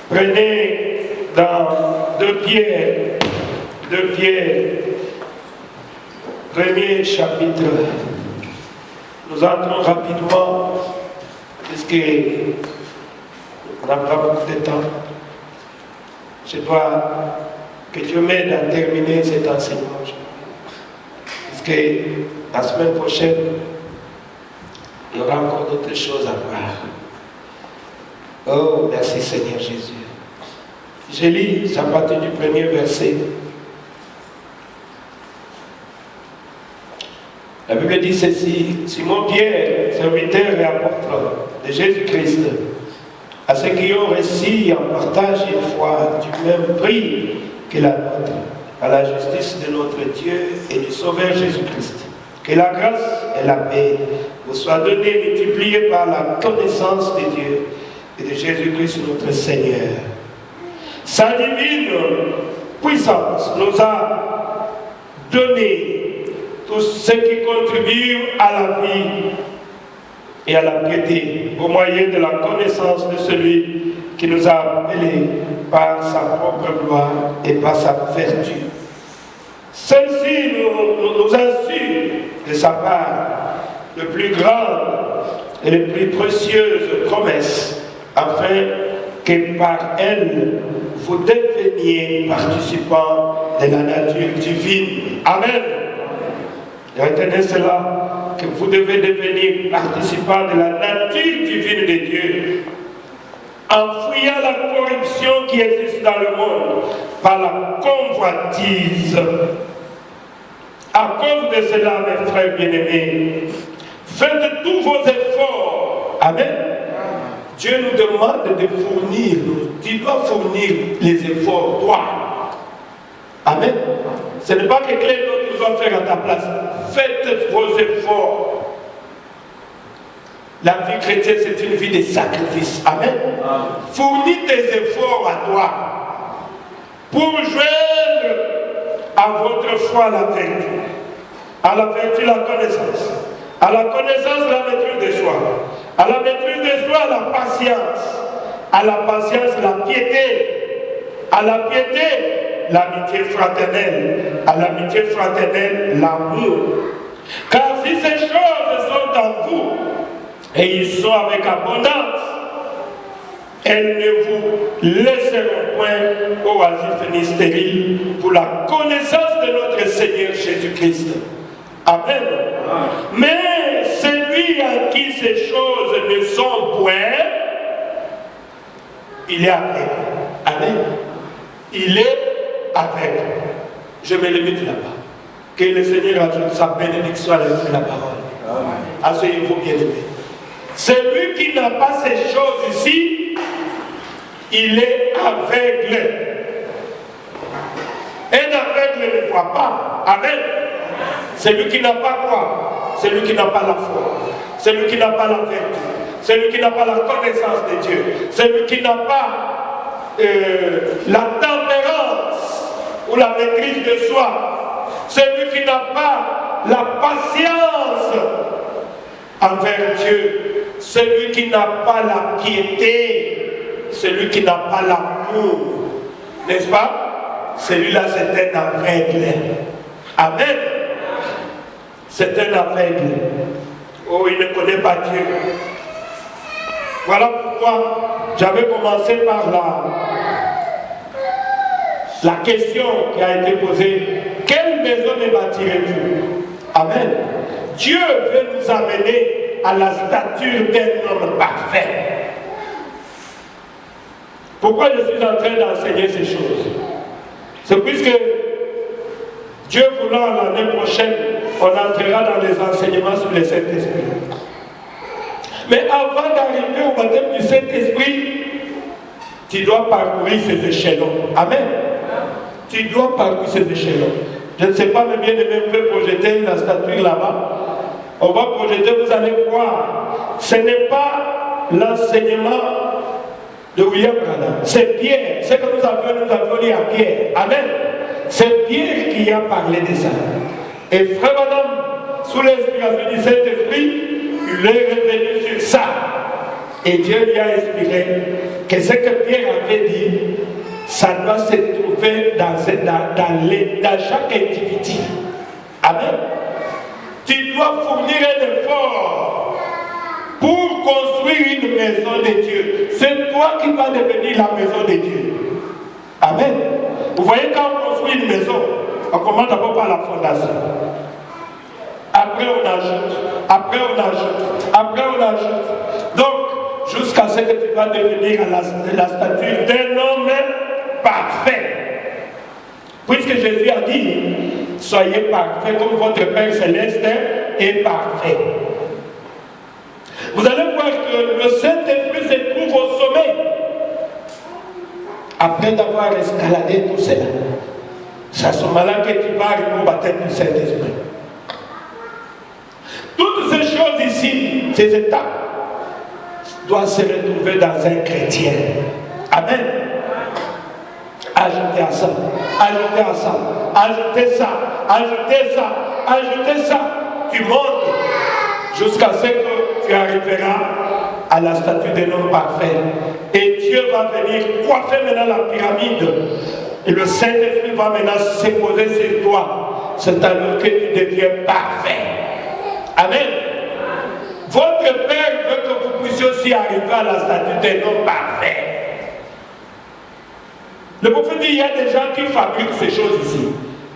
Prenez dans 2 Pierre, premier chapitre. Nous entrons rapidement, puisqu'on n'a pas beaucoup de temps. Je dois que Dieu m'aide à terminer cet enseignement. Parce que la semaine prochaine, il y aura encore d'autres choses à voir. Oh, merci Seigneur Jésus. Je lis à partir du premier verset. La Bible dit ceci: Simon Pierre, serviteur et apôtre de Jésus-Christ, à ceux qui ont reçu en partage une foi du même prix que la nôtre, à la justice de notre Dieu et du Sauveur Jésus-Christ. Que la grâce et la paix vous soient données, multipliées par la connaissance de Dieu et de Jésus-Christ notre Seigneur. Sa divine puissance nous a donné tout ce qui contribue à la vie et à la piété, au moyen de la connaissance de celui qui nous a appelés par sa propre gloire et par sa vertu. Celle-ci nous assure de sa part le plus grand et les plus précieuses promesses, afin que par elle vous deveniez participants de la nature divine. Amen. Retenez cela, que vous devez devenir participants de la nature divine de Dieu, en fuyant la corruption qui existe dans le monde par la convoitise. À cause de cela, mes frères bien-aimés, faites tous vos efforts. Amen. Dieu nous demande de fournir, tu dois fournir les efforts, toi. Amen. Ce n'est pas que quelqu'un d'autre doit faire à ta place. Faites vos efforts. La vie chrétienne, c'est une vie de sacrifice. Amen. Fournis tes efforts à toi pour joindre à votre foi la vertu. À la vertu, la connaissance. À la connaissance, la maîtrise de soi. À la maîtrise de soi, la patience. À la patience, la piété. À la piété, l'amitié fraternelle. À l'amitié fraternelle, l'amour. Car si ces choses sont en vous, et ils sont avec abondance, elles ne vous laisseront point oisifs ni stériles pour la connaissance de notre Seigneur Jésus-Christ. Amen. Mais celui à qui ces choses ne sont point, il est aveugle. Amen. Il est aveugle. Je me limite là-bas. Que le Seigneur ajoute sa bénédiction à la parole. Asseyez-vous bien aimés. Celui qui n'a pas ces choses ici, il est aveugle. Un aveugle ne voit pas. Amen. Celui qui n'a pas quoi? Celui qui n'a pas la foi. Celui qui n'a pas la vertu. Celui qui n'a pas la connaissance de Dieu. Celui qui n'a pas la tempérance ou la maîtrise de soi. Celui qui n'a pas la patience envers Dieu. Celui qui n'a pas la piété, celui qui n'a pas l'amour, n'est-ce pas? Celui-là, c'est un aveugle. Amen. C'est un aveugle. Oh, il ne connaît pas Dieu. Voilà pourquoi j'avais commencé par la question qui a été posée: quelle maison me bâtirez-vous? Amen. Dieu veut nous amener à la stature d'un homme parfait. Pourquoi je suis en train d'enseigner ces choses? C'est puisque Dieu voulant, l'année prochaine, on entrera dans les enseignements sur le Saint-Esprit. Mais avant d'arriver au baptême du Saint-Esprit, tu dois parcourir ces échelons. Amen. Tu dois parcourir ces échelons. Je ne sais pas, mais bien aimé, vous pouvez projeter la statue là-bas. On va projeter, vous allez voir. Ce n'est pas l'enseignement de William Branham. C'est Pierre. Ce que nous avions dit à Pierre. Amen. C'est Pierre qui a parlé de ça. Et frère Branham, sous l'inspiration du Saint-Esprit, il est revenu sur ça. Et Dieu lui a inspiré que ce que Pierre avait dit, ça doit se trouver dans chaque individu. Amen. Tu dois fournir un effort pour construire une maison de Dieu. C'est toi qui vas devenir la maison de Dieu. Amen. Vous voyez, quand on construit une maison, on commence d'abord par la fondation. Après on ajoute, après on ajoute, après on ajoute. Donc, jusqu'à ce que tu vas devenir la stature d'un homme parfait. Puisque Jésus a dit, soyez parfaits comme votre Père Céleste est parfait. Vous allez voir que le Saint-Esprit se trouve au sommet. Après d'avoir escaladé tout cela, c'est à ce moment-là que tu vas arriver au baptême du Saint-Esprit. Toutes ces choses ici, ces étapes, doivent se retrouver dans un chrétien. Amen. Ajoutez à ça, ajoutez à ça, ajoutez ça, ajoutez ça, ajoutez ça. Tu montes jusqu'à ce que tu arriveras à la statue d'un homme parfait. Et Dieu va venir coiffer maintenant la pyramide. Et le Saint-Esprit va maintenant se poser sur toi. C'est alors que tu deviens parfait. Amen. Votre Père veut que vous puissiez aussi arriver à la statue d'un homme parfait. Le prophète dit, il y a des gens qui fabriquent ces choses ici.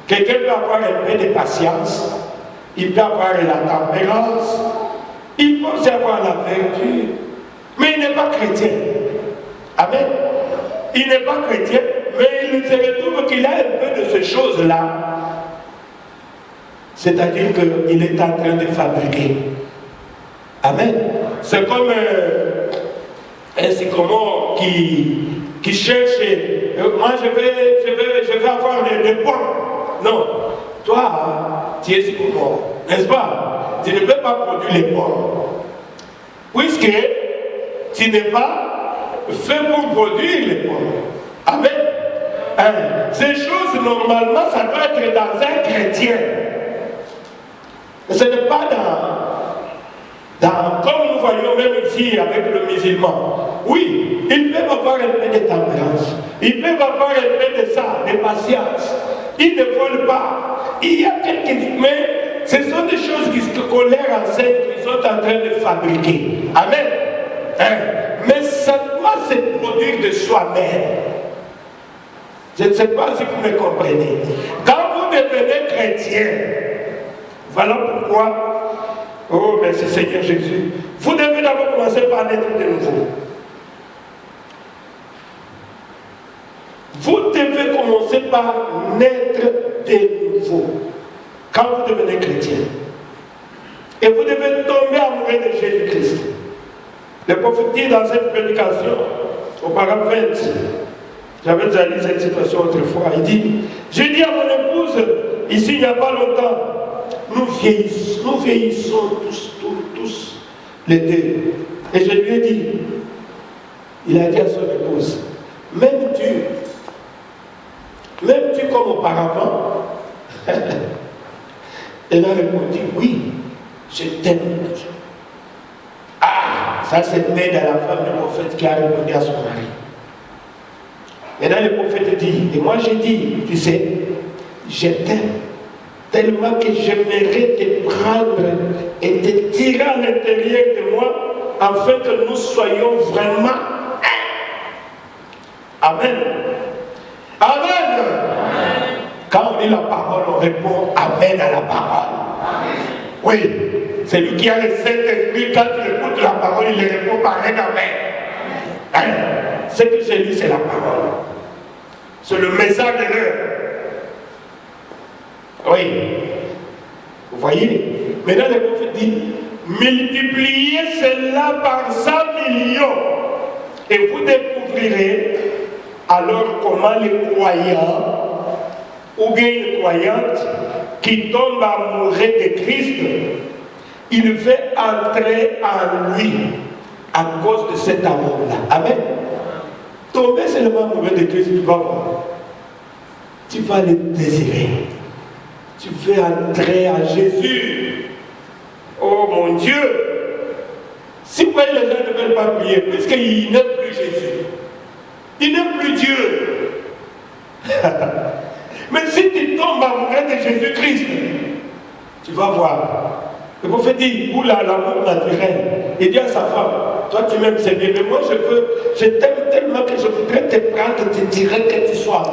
Quelqu'un peut avoir un peu de patience, il peut avoir la tempérance, il peut aussi avoir la vertu, mais il n'est pas chrétien. Amen. Il n'est pas chrétien, mais il se retrouve qu'il a un peu de ces choses-là. C'est-à-dire qu'il est en train de fabriquer. Amen. C'est comme un sycomore qui cherche, moi je vais avoir des pommes. Non, toi, tu es sycomore, n'est-ce pas? Tu ne peux pas produire les pommes. Puisque tu n'es pas fait pour produire les pommes. Amen. Ces choses, normalement, ça doit être dans un chrétien. Ce n'est pas comme nous voyons même ici avec le musulman. Oui, ils peuvent avoir un peu de tempérance. Ils peuvent avoir un peu de ça, de patience. Ils ne volent pas. Il y a quelques... Mais ce sont des choses qu'on leur enseigne, qu'ils sont en train de fabriquer. Amen. Mais ça doit se produire de soi-même. Je ne sais pas si vous me comprenez. Quand vous devenez chrétien, voilà pourquoi, oh merci Seigneur Jésus, vous devez d'abord commencer par naître de nouveau. Vous devez commencer par naître de nouveau. Quand vous devenez chrétien. Et vous devez tomber amoureux de Jésus-Christ. Le prophète dit dans cette prédication, au paragraphe 20, j'avais déjà lu cette situation autrefois, il dit, j'ai dit à mon épouse, ici il n'y a pas longtemps, nous vieillissons tous les deux. Et je lui ai dit, il a dit à son épouse, même tu comme auparavant. Elle a répondu, oui, je t'aime toujours. Ah, ça c'est dans la femme du prophète qui a répondu à son mari. Maintenant le prophète dit, et moi j'ai dit, tu sais, je t'aime tellement que j'aimerais te prendre et te tirer à l'intérieur de moi afin que nous soyons vraiment un. Amen. Amen. Quand on dit la parole, on répond Amen à la parole. Oui, c'est lui qui a le Saint-Esprit, quand il écoute la parole, il répond par un Amen. Ce que j'ai lu, c'est la parole. C'est le message de l'heure. Oui. Vous voyez? Maintenant, le prophète dit, multipliez cela par 100 millions et vous découvrirez alors comment les croyants ou bien une croyante qui tombe amoureux de Christ, il veut entrer en lui à cause de cet amour-là. Amen. Tomber seulement amoureux de Christ, tu vas voir. Tu vas le désirer. Tu veux entrer à Jésus. Oh mon Dieu. Si vous voyez, les gens ne veulent pas prier, puisqu'ils n'aiment plus Jésus. Ils n'aiment plus Dieu. Mais si tu tombes amoureux de Jésus-Christ, tu vas voir. Le prophète dit, ou l'amour naturel. Il dit à sa femme, toi tu m'aimes, c'est bien, mais moi je t'aime tellement que je voudrais te prendre, te tirer que tu sois.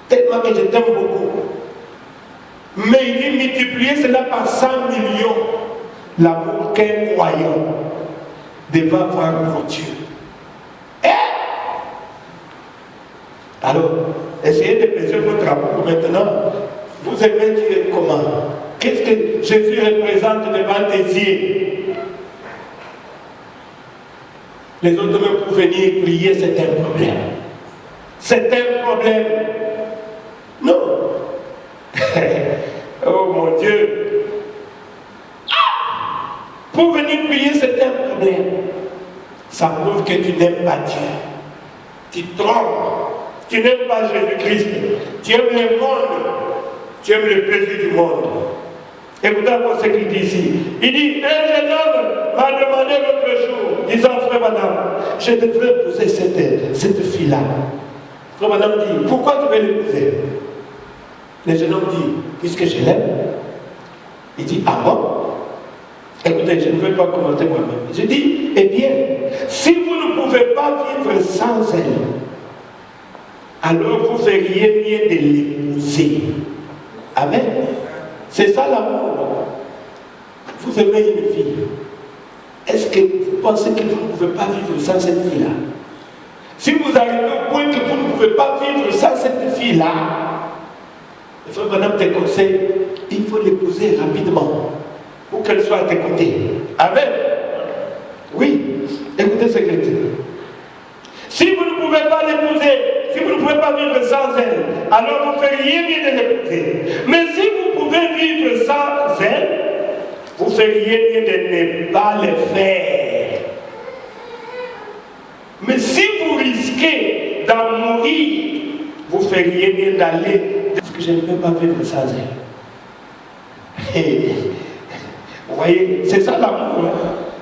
Tellement que je t'aime beaucoup. Mais il dit multiplier cela par 100 millions. L'amour qu'un croyant devait avoir pour Dieu. Alors, essayez de peser votre amour maintenant. Vous aimez Dieu comment? Qu'est-ce que Jésus représente devant tes yeux? Les autres même pour venir prier, c'est un problème. C'est un problème. Non. Oh mon Dieu. Pour venir prier, c'est un problème. Ça prouve que tu n'aimes pas Dieu. Tu trompes. Tu n'aimes pas Jésus-Christ. Tu aimes le monde. Tu aimes le plaisir du monde. Écoutez encore ce qu'il dit ici. Il dit, un jeune homme m'a demandé l'autre jour, disant, frère madame, je devrais épouser cette fille-là. Frère madame dit, pourquoi tu veux l'épouser? Le jeune homme dit, puisque je l'aime. Il dit, ah bon? Écoutez, je ne veux pas commenter moi-même. Je dis, eh bien, si vous ne pouvez pas vivre sans elle, alors vous feriez mieux de l'épouser. Amen. C'est ça l'amour. Vous aimez une fille. Est-ce que vous pensez que vous ne pouvez pas vivre sans cette fille-là? Si vous arrivez au point que vous ne pouvez pas vivre sans cette fille-là, il faut maintenant te conseiller, il faut l'épouser rapidement pour qu'elle soit à tes côtés. Amen. Oui. Écoutez ce qu'il dit. Si vous ne pouvez pas l'épouser, si vous ne pouvez pas vivre sans elle, alors vous feriez mieux de l'épouser. Mais si vous pouvez vivre sans elle, vous feriez mieux de ne pas le faire. Mais si vous risquez d'en mourir, vous feriez mieux d'aller. Parce que je ne peux pas vivre sans elle. Et, vous voyez, c'est ça l'amour. Hein?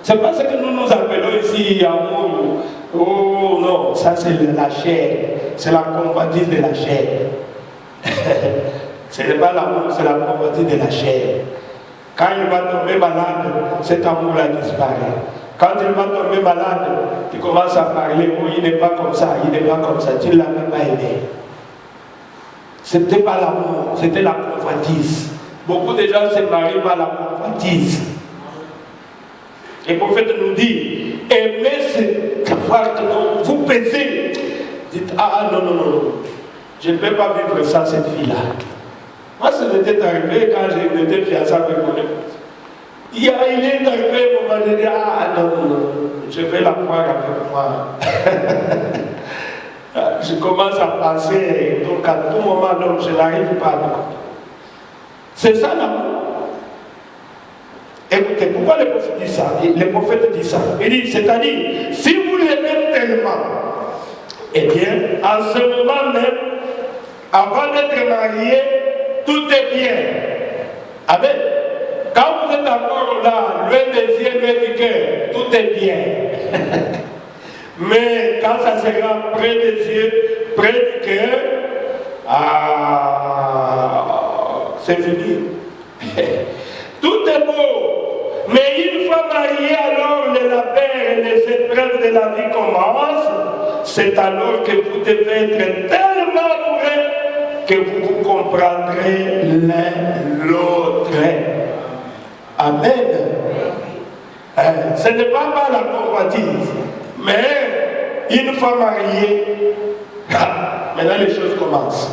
C'est pas ce que nous appelons ici amour. Oh non, ça c'est la chair. C'est la convoitise de la chair. Ce n'est pas l'amour, c'est la convoitise de la chair. Quand il va tomber malade, cet amour-là disparaît. Quand il va tomber malade, tu commences à parler, oh, il n'est pas comme ça, il n'est pas comme ça, tu ne l'avais pas aimé. Ce n'était pas l'amour, c'était la convoitise. Beaucoup de gens se marient par la convoitise. Le prophète nous dit, aimez ce voir que vous pesez. Dites, ah non, non, non, je ne peux pas vivre sans cette fille-là. Moi, ça m'était arrivé quand j'étais fiancé avec mon épouse. Il est arrivé au moment de dire, ah non, non, non, je vais la voir avec moi. Je commence à penser, donc à tout moment, donc je n'arrive pas à le. C'est ça l'amour. Écoutez, pourquoi le prophète dit ça? Le prophète dit ça. Il dit, c'est-à-dire, si vous l'aimez tellement, eh bien, en ce moment même, avant d'être marié, tout est bien. Amen. Quand vous êtes encore là, loin des yeux, loin du cœur, tout est bien. Mais quand ça sera près des yeux, près du cœur, c'est fini. Tout est beau. Mais une fois marié, alors le labeur et les épreuves de la vie commencent. C'est alors que vous devez être tellement amoureux que vous vous comprendrez l'un l'autre. Amen. Ce n'est pas par la convoitise, mais une fois marié, maintenant les choses commencent.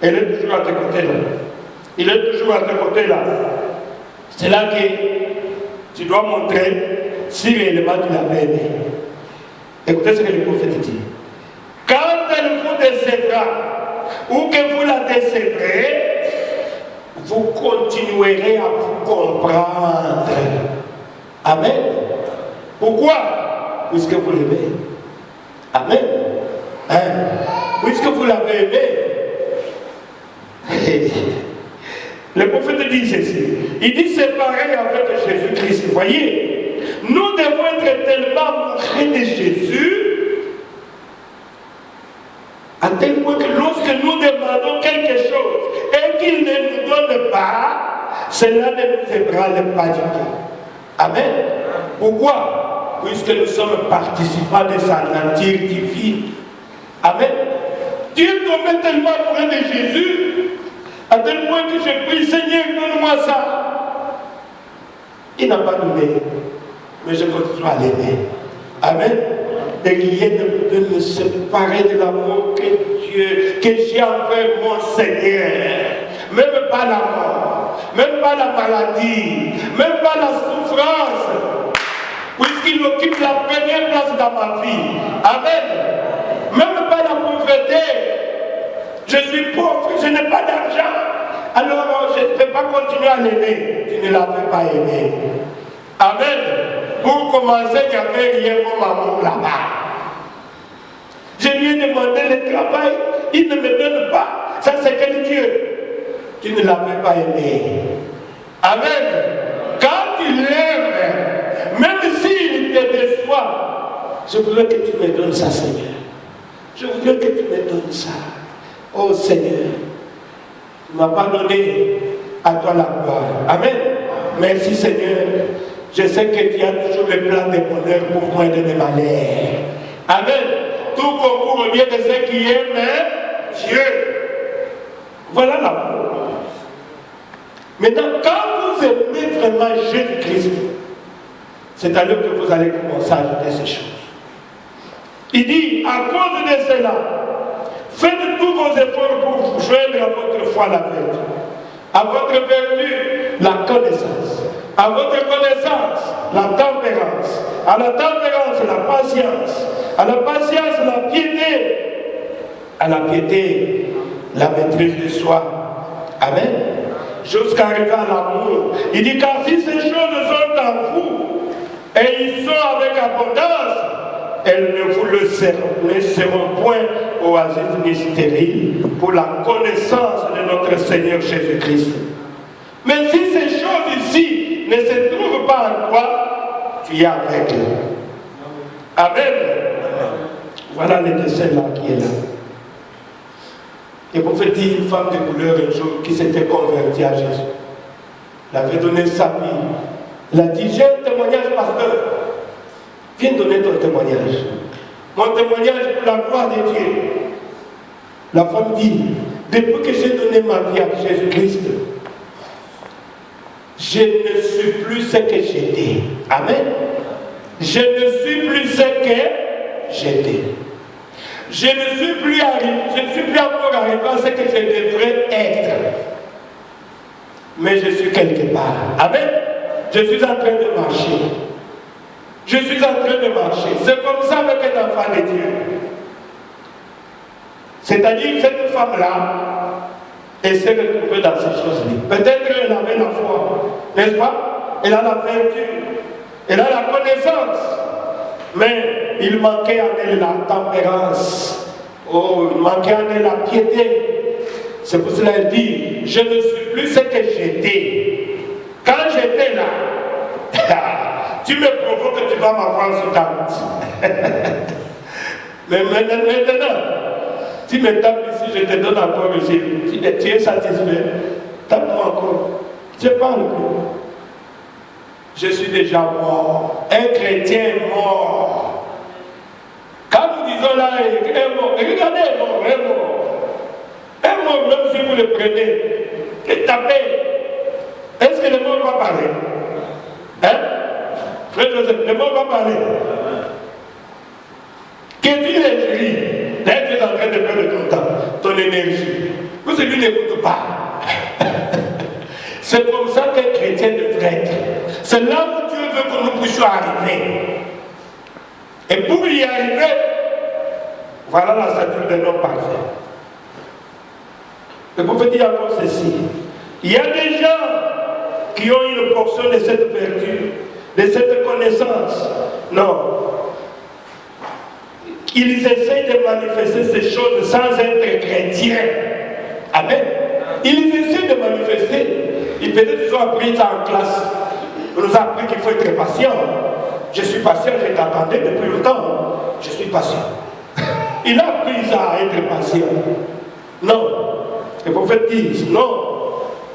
Elle est toujours à tes côtés là. Il est toujours à tes côtés là. C'est là que tu dois montrer si réellement tu l'avais aimé. Écoutez ce que le prophète dit. Quand elle vous décevra, ou que vous la décevrez, vous continuerez à vous comprendre. Amen. Pourquoi? Puisque vous l'aimez. Amen. Hein? Puisque vous l'avez aimé. Le prophète dit ceci. Il dit c'est pareil avec Jésus-Christ. Vous voyez, nous devons tellement amoureux de Jésus, à tel point que lorsque nous demandons quelque chose et qu'il ne nous donne pas, cela ne nous ébranle pas du tout. Amen. Pourquoi? Puisque nous sommes participants de sa nature divine. Amen. Dieu tombait tellement amoureux de Jésus, à tel point que je prie, Seigneur, donne-moi ça. Il n'a pas donné, mais je continue à l'aimer. Amen. Et rien ne peut me séparer de l'amour que j'ai envers mon Seigneur. Même pas la mort, même pas la maladie, même pas la souffrance, puisqu'il occupe la première place dans ma vie. Amen. Même pas la pauvreté. Je suis pauvre, je n'ai pas d'argent. Alors je ne peux pas continuer à l'aimer. Tu ne l'avais pas aimé. Amen. Pour commencer, il n'y avait rien comme amour là-bas. Je lui ai demandé le travail, il ne me donne pas. Ça, c'est quel Dieu? Tu ne l'avais pas aimé. Amen. Quand tu l'aimes, même s'il te déçoit, je voudrais que tu me donnes ça, Seigneur. Je voudrais que tu me donnes ça. Oh Seigneur, tu ne m'as pas donné, à toi la gloire. Amen. Merci Seigneur. Je sais que tu as toujours le plan de bonheur pour moi et de mes malheurs. Amen. Tout concourt au bien de ceux qui aiment Dieu. Voilà l'amour. Maintenant, quand vous aimez vraiment Jésus-Christ, c'est alors que vous allez commencer à ajouter ces choses. Il dit, à cause de cela, faites tous vos efforts pour joindre à votre foi la vertu, à votre vertu la connaissance, à votre connaissance la tempérance, à la tempérance la patience, à la patience la piété, à la piété la maîtrise de soi. Amen. Jusqu'à arriver à l'amour. Il dit, car si ces choses sont en vous et ils sont avec abondance, elles ne vous le seront point oasis ni stériles pour la connaissance de notre Seigneur Jésus-Christ. Mais si ces choses ici ne se trouvent pas en toi, tu es avec eux. Amen. Voilà le dessin là qui est là. Et pour faire dire une femme de couleur un jour qui s'était convertie à Jésus. Elle avait donné sa vie. Elle a dit, j'ai un témoignage, pasteur. Viens donner ton témoignage. Mon témoignage pour la gloire de Dieu. La femme dit, depuis que j'ai donné ma vie à Jésus-Christ, je ne suis plus ce que j'étais. Amen. Je ne suis plus ce que j'étais. Je ne suis plus encore arrivé à ce que je devrais être. Mais je suis quelque part. Amen. Je suis en train de marcher. Je suis en train de marcher. C'est comme ça avec un enfant de Dieu. C'est-à-dire que cette femme-là, elle s'est retrouvée dans ces choses-là. Peut-être qu'elle avait la foi, n'est-ce pas? Elle a la vertu, elle a la connaissance. Mais il manquait en elle la tempérance. Oh, il manquait en elle la piété. C'est pour cela qu'elle dit, je ne suis plus ce que j'étais. Quand j'étais là, tu me provoques que tu vas m'avoir sur ta route. Mais maintenant, tu me tapes ici, je te donne encore ici. Tu es satisfait. Tape-moi encore. Je parle plus. Je suis déjà mort. Un chrétien est mort. Quand nous disons là, il est mort. Regardez, il est mort, il est mort. Un mort, même si vous le prenez, et tapez. Est-ce que le mort va parler? Hein? Frère Joseph, le mort va parler. Que tu l'injuries, là tu es en train de perdre ton temps, ton énergie. Vous celui n'écoute pas. C'est comme ça qu'un chrétien devrait être. C'est là où Dieu veut que nous puissions arriver. Et pour y arriver, voilà la stature de l'homme parfait. Et pour vous dire encore ceci, il y a des gens qui ont une portion de cette vertu, de cette connaissance. Non. Ils essayent de manifester ces choses sans être chrétiens. Amen. Ils essaient de manifester. Peut-être qu'ils ont appris ça en classe. On nous a appris qu'il faut être patient. je suis patient, je t'attendais depuis longtemps, je suis patient. Il a appris à être patient. Non. Le prophète dit, non.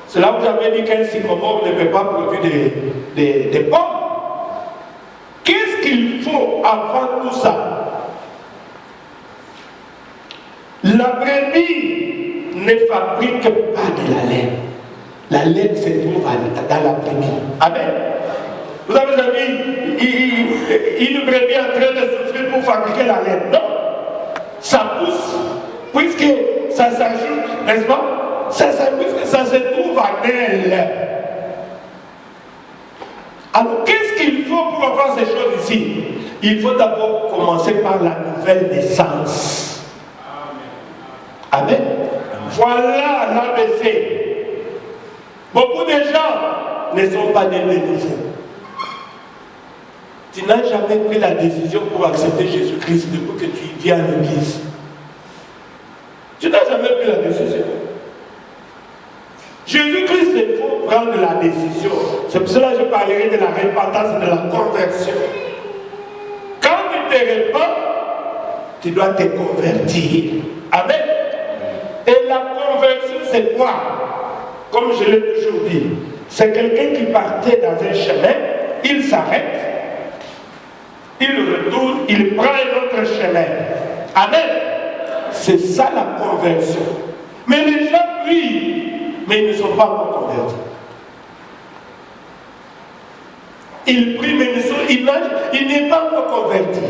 C'est là où j'avais dit qu'un sycomore ne peut pas produire des pommes. Qu'est-ce qu'il faut avant tout ça? La brebis ne fabrique pas de la laine. La laine se trouve dans la brebis. Amen. Vous avez vu une brebis en train de souffrir pour fabriquer la laine? Non. Ça pousse, puisque ça s'ajoute, n'est-ce pas? Puisque ça se trouve en elle. Alors, qu'est-ce qu'il faut pour avoir ces choses ici? Il faut d'abord commencer par la nouvelle naissance. Amen. Voilà l'ABC. Beaucoup de gens ne sont pas nés de nouveau. Tu n'as jamais pris la décision pour accepter Jésus-Christ depuis que tu viens à l'église. Tu n'as jamais pris la décision. Jésus-Christ, il faut prendre la décision. C'est pour cela que je parlerai de la repentance et de la conversion. Quand tu te repens, tu dois te convertir. Amen. Et la conversion, c'est quoi? Comme je l'ai toujours dit, c'est quelqu'un qui partait dans un chemin, il s'arrête, il retourne, il prend un autre chemin. Amen. C'est ça la conversion. Mais les gens prient, mais ils ne sont pas encore convertis. Ils prient, mais il n'est pas encore converti.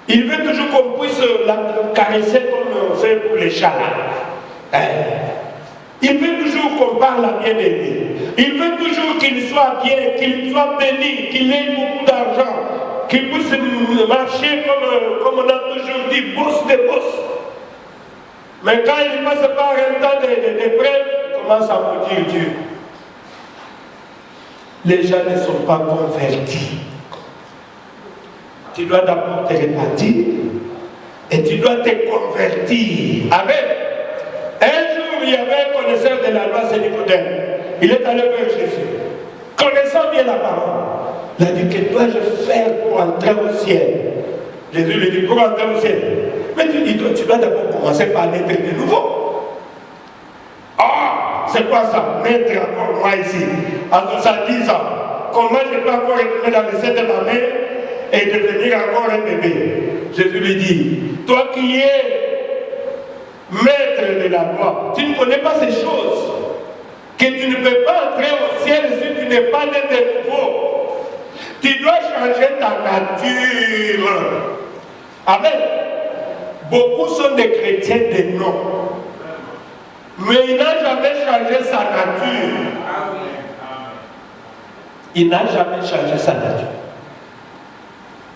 Il veut toujours qu'on puisse la caresser comme on fait pour les chats. Il veut toujours qu'on parle à bien de lui. Il veut toujours qu'il soit bien, qu'il soit béni, qu'il ait beaucoup d'argent, qu'il puisse marcher comme on a toujours dit, boss de boss. Mais quand il passe par un temps de prêve, il commence à maudire Dieu. Les gens ne sont pas convertis. Tu dois d'abord te repentir et tu dois te convertir. Amen. Un jour, il y avait un connaisseur de la loi, c'est Nicodème. Il est allé vers Jésus. Connaissant bien la parole, il a dit, que dois-je faire pour entrer au ciel? Jésus lui dit, pour entrer au ciel. Mais tu dois d'abord commencer par naître de nouveau. Ah, c'est quoi ça? Naître encore moi ici, à 70 ans. Comment je peux encore retourner dans le sein de ma mère et devenir encore un bébé? Jésus lui dit, toi qui es maître de la loi, tu ne connais pas ces choses, que tu ne peux pas entrer au ciel si tu n'es pas né de nouveau. Tu dois changer ta nature. Amen. Beaucoup sont des chrétiens de nom, mais il n'a jamais changé sa nature. Il n'a jamais changé sa nature.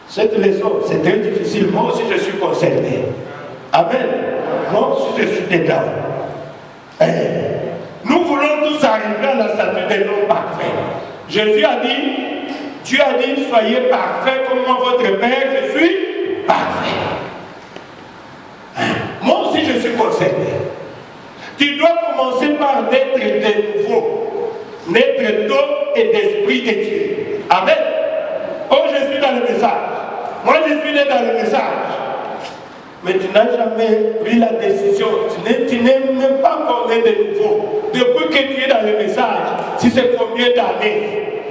Cette leçon, c'est très difficile. Moi aussi, je suis concerné. Amen. Moi aussi, je suis dedans. Nous voulons tous arriver à la statue des noms parfaits. Jésus a dit, Dieu a dit, soyez parfaits comme moi, votre Père, je suis parfait. Moi aussi, je suis concerné. Tu dois commencer par naître de nouveau, naître d'eau et d'esprit de Dieu. Amen. Oh, je suis dans le message. Moi, je suis né dans le message. Mais tu n'as jamais pris la décision. Tu n'es même pas encore né de nouveau. Depuis que tu es dans le message, si c'est combien d'années?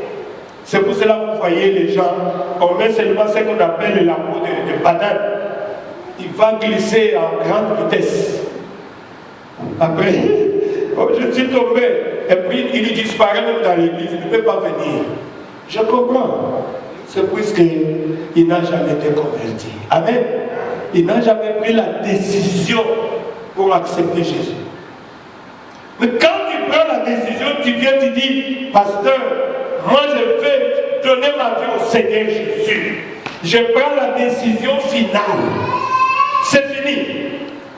C'est pour cela que vous voyez les gens, on met seulement ce qu'on appelle la peau de banane. Il va glisser en grande vitesse. Après, oh, je suis tombé. Et puis il disparaît même dans l'église. Il ne peut pas venir. Je comprends. C'est puisqu'il n'a jamais été converti. Amen. Il n'a jamais pris la décision pour accepter Jésus. Mais quand tu prends la décision, tu viens, tu dis, pasteur, moi je vais donner ma vie au Seigneur Jésus. Je prends la décision finale. C'est fini.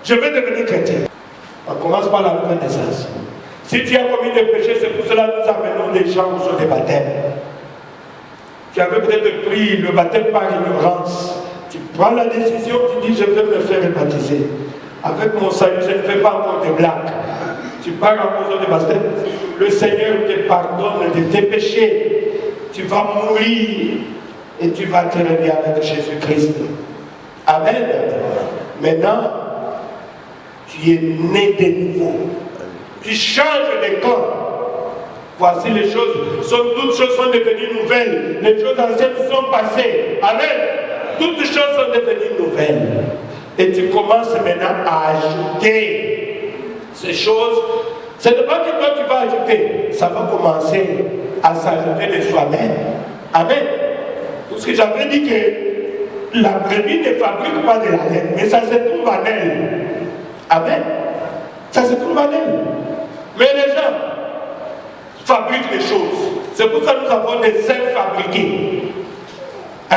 Je vais devenir chrétien. On commence par la nouvelle naissance. Si tu as commis des péchés, c'est pour cela que nous amenons les gens aux eaux de baptême. Tu avais peut-être pris le baptême par ignorance. Tu prends la décision, tu dis, je vais me faire baptiser. Avec mon salut, je ne fais pas encore de blagues. Tu pars en besoin de baptême. Le Seigneur te pardonne de tes péchés. Tu vas mourir et tu vas te réveiller avec Jésus-Christ. Amen. Maintenant, tu es né de nouveau. Tu changes de corps. Voici les choses, toutes choses sont devenues nouvelles. Les choses anciennes sont passées. Amen. Toutes choses sont devenues nouvelles. Et tu commences maintenant à ajouter ces choses. Ce n'est pas que toi tu vas ajouter, ça va commencer à s'ajouter de soi-même. Amen. Parce que j'avais dit que la brebis ne fabrique pas de la laine, mais ça se trouve en elle. Amen. Ça se trouve en elle. Mais les gens fabriquent des choses. C'est pour ça que nous avons des ailes fabriquées. Hein?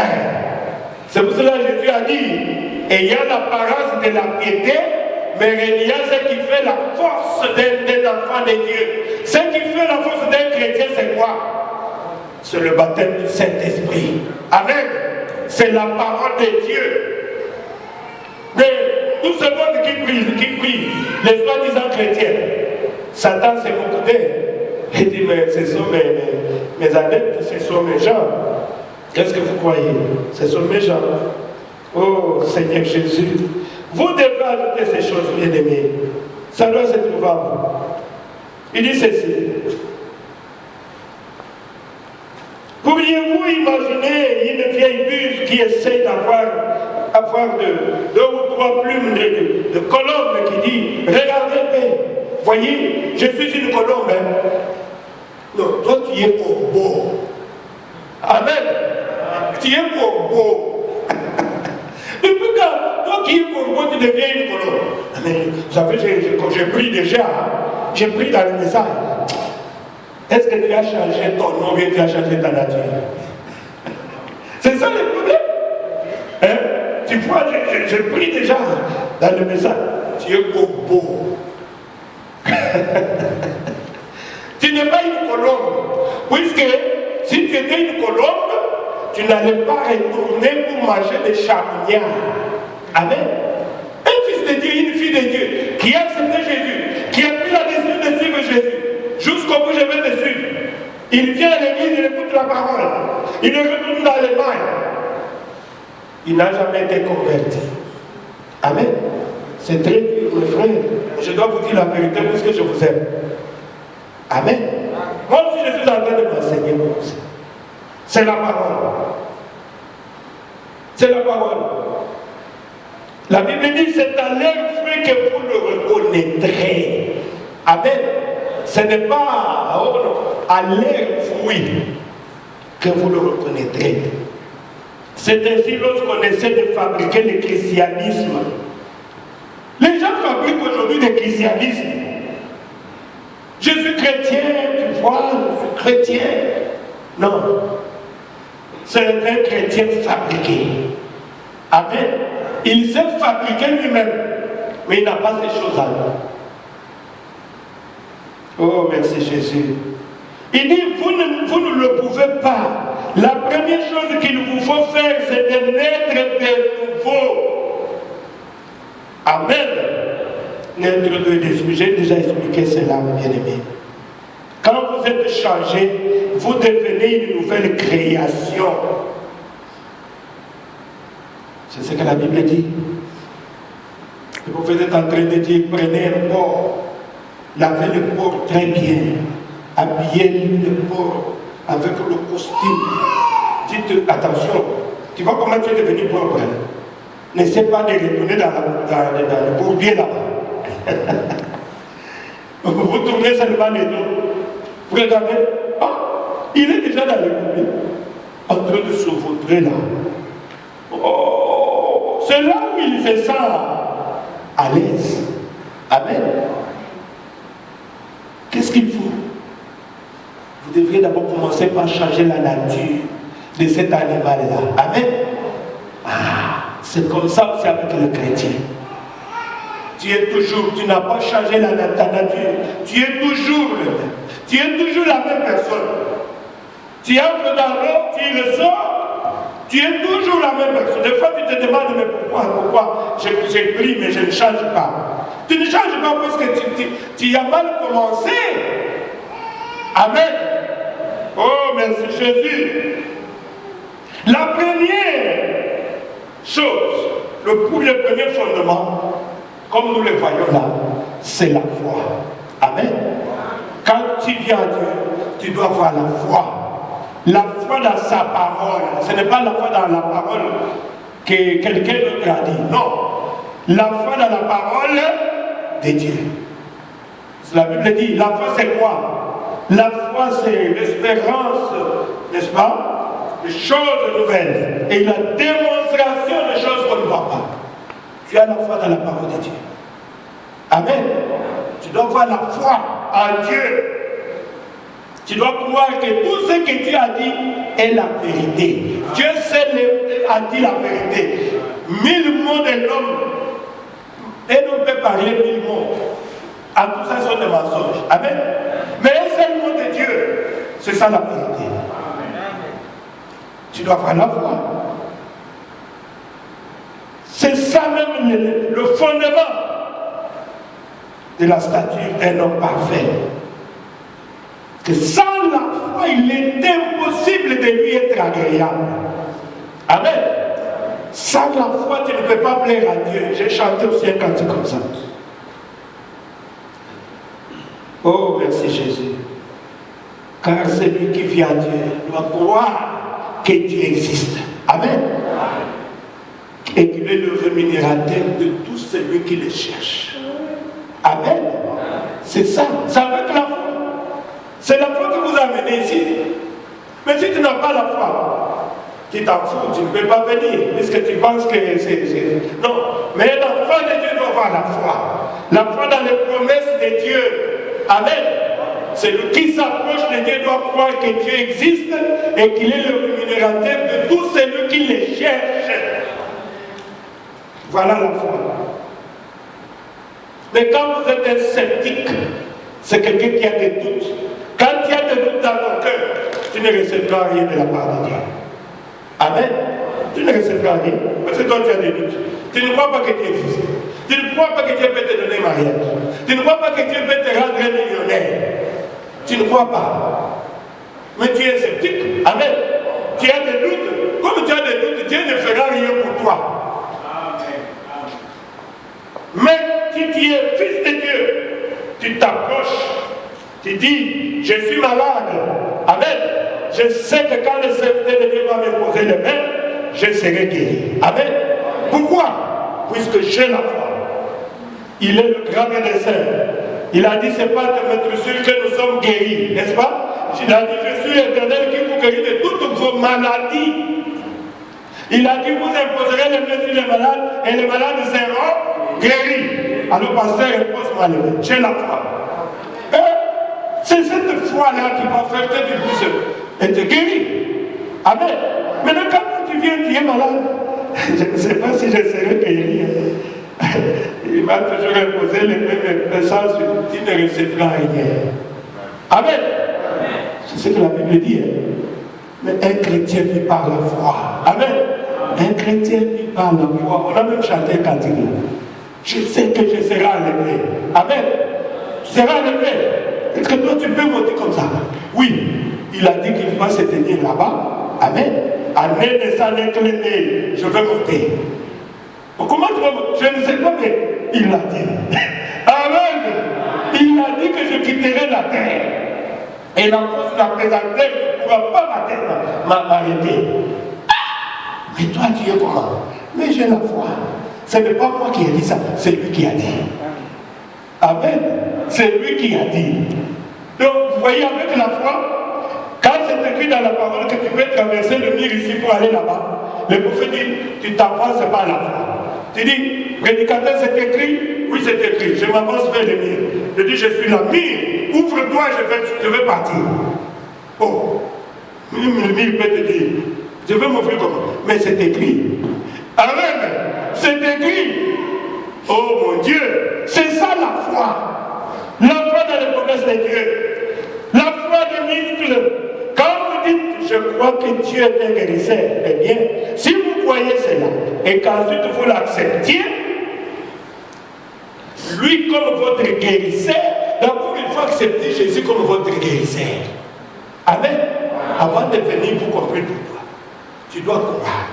C'est pour cela que Jésus a dit, ayant l'apparence de la piété, mais il y a ce qui fait la force d'un enfant de Dieu. Ce qui fait la force d'un chrétien, c'est quoi? C'est le baptême du Saint-Esprit. Amen. C'est la parole de Dieu. Mais tout ce monde qui prie, les soi-disant chrétiens, Satan s'est moqué. Il dit, mais ce sont mes adeptes, ce sont mes gens. Qu'est-ce que vous croyez? Ce sont mes gens. Oh Seigneur Jésus, vous devez ajouter ces choses, bien-aimés. Ça doit se trouver en vous. Il dit ceci. Pourriez-vous imaginer une vieille buse qui essaie d'avoir deux ou trois plumes de colombe qui dit, regardez, voyez, je suis une colombe. Hein? Non, toi tu es corbeau. Amen. Tu es corbeau. Depuis quand toi qui es corbeau, tu deviens une colombe. Amen. Vous savez, j'ai pris déjà, hein? J'ai pris dans le message. Est-ce que tu as changé ton nom ou tu as changé ta nature? C'est ça le problème. Hein? Tu vois, j'ai pris déjà dans le message. Tu es corbeau. Tu n'es pas une colombe. Puisque si tu étais une colombe, tu n'allais pas retourner pour manger des champignons. Amen. Un fils de Dieu, une fille de Dieu, qui a accepté Jésus, qui a pris la décision de suivre Jésus, jusqu'au bout je vais te suivre. Il vient à l'église, il écoute la parole. Il retourne dans les mains. Il n'a jamais été converti. Amen. C'est très dur, mes frères. Je dois vous dire la vérité puisque je vous aime. Amen. Moi aussi, je suis en train de m'enseigner. C'est la parole. C'est la parole. La Bible dit, c'est à leur fruit que vous le reconnaîtrez. Amen. Ce n'est pas à leur fruit que vous le reconnaîtrez. C'est ainsi lorsqu'on essaie de fabriquer le christianisme. Les gens fabriquent aujourd'hui le christianisme. Je suis chrétien, tu vois, je suis chrétien. Non. C'est un chrétien fabriqué. Amen. Il sait fabriquer lui-même, mais il n'a pas ces choses à lui. Oh, merci Jésus. Il dit, vous ne le pouvez pas. La première chose qu'il vous faut faire, c'est de naître de nouveau. Amen. Naître de l'esprit. J'ai déjà expliqué cela, bien-aimé. Quand vous êtes changé, vous devenez une nouvelle création. C'est ce que la Bible dit. Et vous êtes en train de dire, prenez un porc, lavez le porc très bien, habillez le porc avec le costume. Dites attention, tu vois comment tu es devenu propre. N'essaie pas de retourner dans le bourbier là-bas. Vous tournez seulement les dos. Vous regardez, il est déjà dans le bourbier, en train de se vautrer là. Oh, c'est là où il fait ça à l'aise. Amen. Qu'est-ce qu'il faut? Vous devriez d'abord commencer par changer la nature de cet animal-là. Amen. C'est comme ça aussi avec le chrétien. Tu n'as pas changé ta nature. Tu es toujours le même. Tu es toujours la même personne. Tu entres dans l'eau, tu ressors. Tu es toujours la même personne. Des fois, tu te demandes, mais pourquoi j'ai pris, mais je ne change pas. Tu ne changes pas parce que tu as mal commencé. Amen. Oh, merci Jésus. La première chose, le premier fondement, comme nous le voyons là, c'est la foi. Amen. Quand tu viens à Dieu, tu dois avoir la foi. La foi dans sa parole. Ce n'est pas la foi dans la parole que quelqu'un d'autre a dit. Non. La foi dans la parole de Dieu. La Bible dit, la foi c'est quoi? La foi c'est l'espérance, n'est-ce pas? Des choses nouvelles. Et la démonstration des choses qu'on ne voit pas. Tu as la foi dans la parole de Dieu. Amen. Tu dois avoir la foi en Dieu. Tu dois croire que tout ce que Dieu a dit est la vérité. Dieu seul a dit la vérité. 1000 mots de l'homme, et l'homme peut parler 1000 mots. En tout ça, ce sont des mensonges. Amen. Mais un seul mot de Dieu, c'est ça la vérité. Tu dois avoir la foi. C'est ça même le fondement de la stature d'un homme parfait. Que sans la foi, il est impossible de lui être agréable. Amen. Sans la foi, tu ne peux pas plaire à Dieu. J'ai chanté aussi un cantique comme ça. Oh, merci Jésus. Car celui qui vient à Dieu doit croire que Dieu existe. Amen. Et qu'il est le rémunérateur de tout celui qui le cherche. Amen. C'est ça. C'est avec la foi. C'est la foi qui vous a amené ici. Mais si tu n'as pas la foi, tu t'en fous, tu ne peux pas venir, puisque tu penses que c'est... Non, mais l'enfant de Dieu doit avoir la foi. La foi dans les promesses de Dieu. Amen. Celui qui s'approche de Dieu doit croire que Dieu existe et qu'il est le rémunérateur de tout celui qui le cherche. Voilà la foi. Mais quand vous êtes un sceptique, c'est quelqu'un qui a des doutes. Quand il y a des doutes dans ton cœur, tu ne recevras rien de la part de Dieu. Amen. Tu ne recevras rien. Parce que toi, tu as des doutes. Tu ne crois pas que Dieu existe. Tu ne crois pas que Dieu peut te donner mariage. Tu ne crois pas que Dieu peut te rendre un millionnaire. Tu ne crois pas. Mais tu es sceptique. Amen. Tu as des doutes. Comme tu as des doutes, Dieu ne fera rien pour toi. Mais si tu es fils de Dieu, tu t'approches, tu dis, je suis malade. Amen. Je sais que quand le serviteur de Dieu va me poser les mains, je serai guéri. Amen. Pourquoi? Puisque j'ai la foi. Il est le grand médecin. Il a dit, c'est pas de mettre sûr que nous sommes guéris, n'est-ce pas? Il a dit, je suis l'Éternel qui vous guérit de toutes vos maladies. Il a dit, vous imposerez les mains sur les malades et les malades seront guéris. Alors, pasteur, impose-moi les mains. J'ai la foi. C'est cette foi-là qui va faire que tu puisses être guéri. Amen. Maintenant, quand tu viens, tu es malade. Je ne sais pas si je serai guéri. Il va toujours imposer les mêmes messages. Tu ne recevras rien. Amen. C'est ce que la Bible dit. Mais un chrétien vit par la foi. Amen. Un chrétien vit par la foi. On a même chanté un cantique là. Je sais que je serai enlevé. Amen. Tu seras enlevé. Est-ce que toi tu peux monter comme ça? Oui. Il a dit qu'il va se tenir là-bas. Amen. Année de sa inclinée, je vais monter. Comment tu vas monter? Je ne sais pas, mais il l'a dit. Amen. Il a dit que je quitterai la terre. Et la force de la présente terre ne pourra pas m'arrêter. Mais toi, tu es comment? Mais j'ai la foi. Ce n'est pas moi qui ai dit ça, c'est lui qui a dit. Amen. C'est lui qui a dit. Donc, vous voyez, avec la foi, quand c'est écrit dans la parole que tu peux traverser le mur ici pour aller là-bas, le prophète dit, tu t'avances par la foi. Tu dis, prédicateur, c'est écrit? Oui, c'est écrit. Je m'avance vers le mur. Je dis, je suis là. Mur, ouvre-toi, je vais partir. Oh, le mur peut te dire, je vais m'ouvrir comment? Mais c'est écrit. Amen. C'est écrit. Oh mon Dieu, c'est ça la foi. La foi dans les promesses de Dieu. La foi des muscles. Quand vous dites, je crois que Dieu est un guérisseur, eh bien, si vous croyez cela et qu'ensuite vous l'acceptiez, lui comme votre guérisseur, d'abord il faut accepter Jésus comme votre guérisseur. Amen. Avant de venir pour comprendre pourquoi. tu dois croire.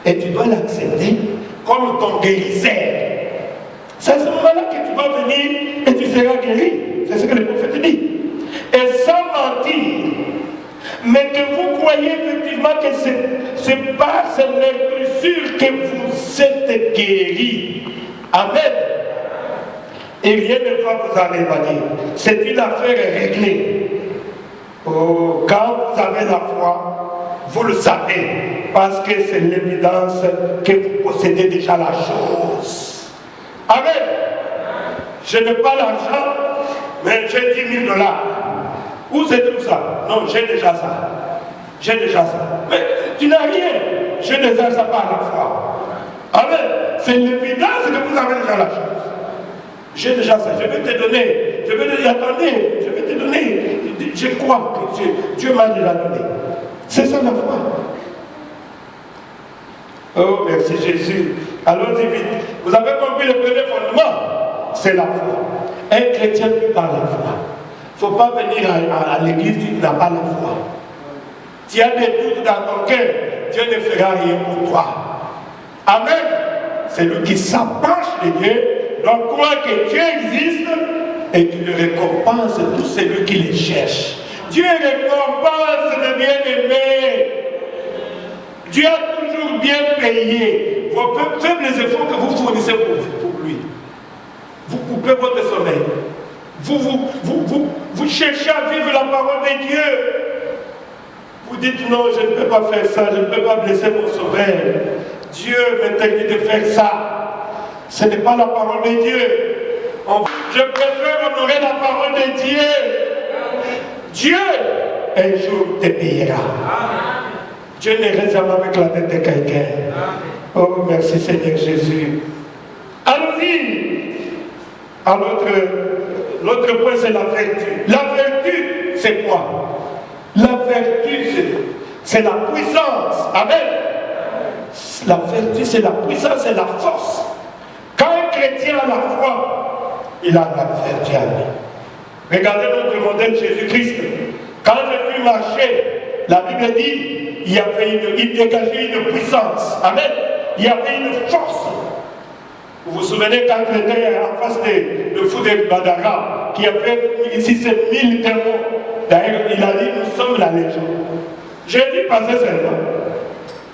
Et tu dois l'accepter comme ton guérisseur. C'est à ce moment-là que tu vas venir et tu seras guéri. C'est ce que le prophète dit. Et sans mentir, mais que vous croyez effectivement que c'est par cette sûr que vous êtes guéri. Amen. Et rien ne va vous en évader. C'est une affaire réglée. Oh, quand vous avez la foi, vous le savez, parce que c'est l'évidence que vous possédez déjà la chose. Amen. Je n'ai pas l'argent, mais j'ai 10 000 $. Où c'est tout ça? Non, j'ai déjà ça. J'ai déjà ça. Mais tu n'as rien. J'ai déjà ça par la foi. Amen. C'est l'évidence que vous avez déjà la chose. J'ai déjà ça. Je vais te donner. Je vais te dire, attendez, je vais te donner. Je crois que Dieu m'a déjà donné. C'est ça la foi. Oh, merci Jésus. Allons-y vite. Vous avez compris le premier fondement? C'est la foi. Un chrétien vit par la foi. Il ne faut pas venir à l'église si tu n'as pas la foi. Tu as des doutes dans ton cœur, Dieu ne fera rien pour toi. Amen. C'est lui qui s'approche de Dieu, donc croit que Dieu existe et qui le récompense tout celui qui le cherche. Dieu récompense les bien-aimés. Dieu a toujours bien payé vos faibles efforts que vous fournissez pour lui. Vous coupez votre sommeil. Vous cherchez à vivre la parole de Dieu. Vous dites non, je ne peux pas faire ça, je ne peux pas blesser mon sauveur. Dieu m'interdit de faire ça. Ce n'est pas la parole de Dieu. Je préfère honorer la parole de Dieu. Dieu, un jour, te payera. Dieu ne reste jamais avec la tête de quelqu'un. Oh, merci Seigneur Jésus. Allons-y. L'autre point, c'est la vertu. La vertu, c'est quoi? La vertu, c'est la puissance. Amen. La vertu, c'est la puissance, c'est la force. Quand un chrétien a la foi, il a la vertu à lui. Regardez notre modèle Jésus-Christ. Quand Jésus marchait, la Bible dit, il dégageait une puissance. Amen. Il y avait une force. Vous vous souvenez quand il était en face de fou de Badara, qui avait ici ces 1000 démons. D'ailleurs, il a dit, nous sommes la légion. Jésus passait seulement.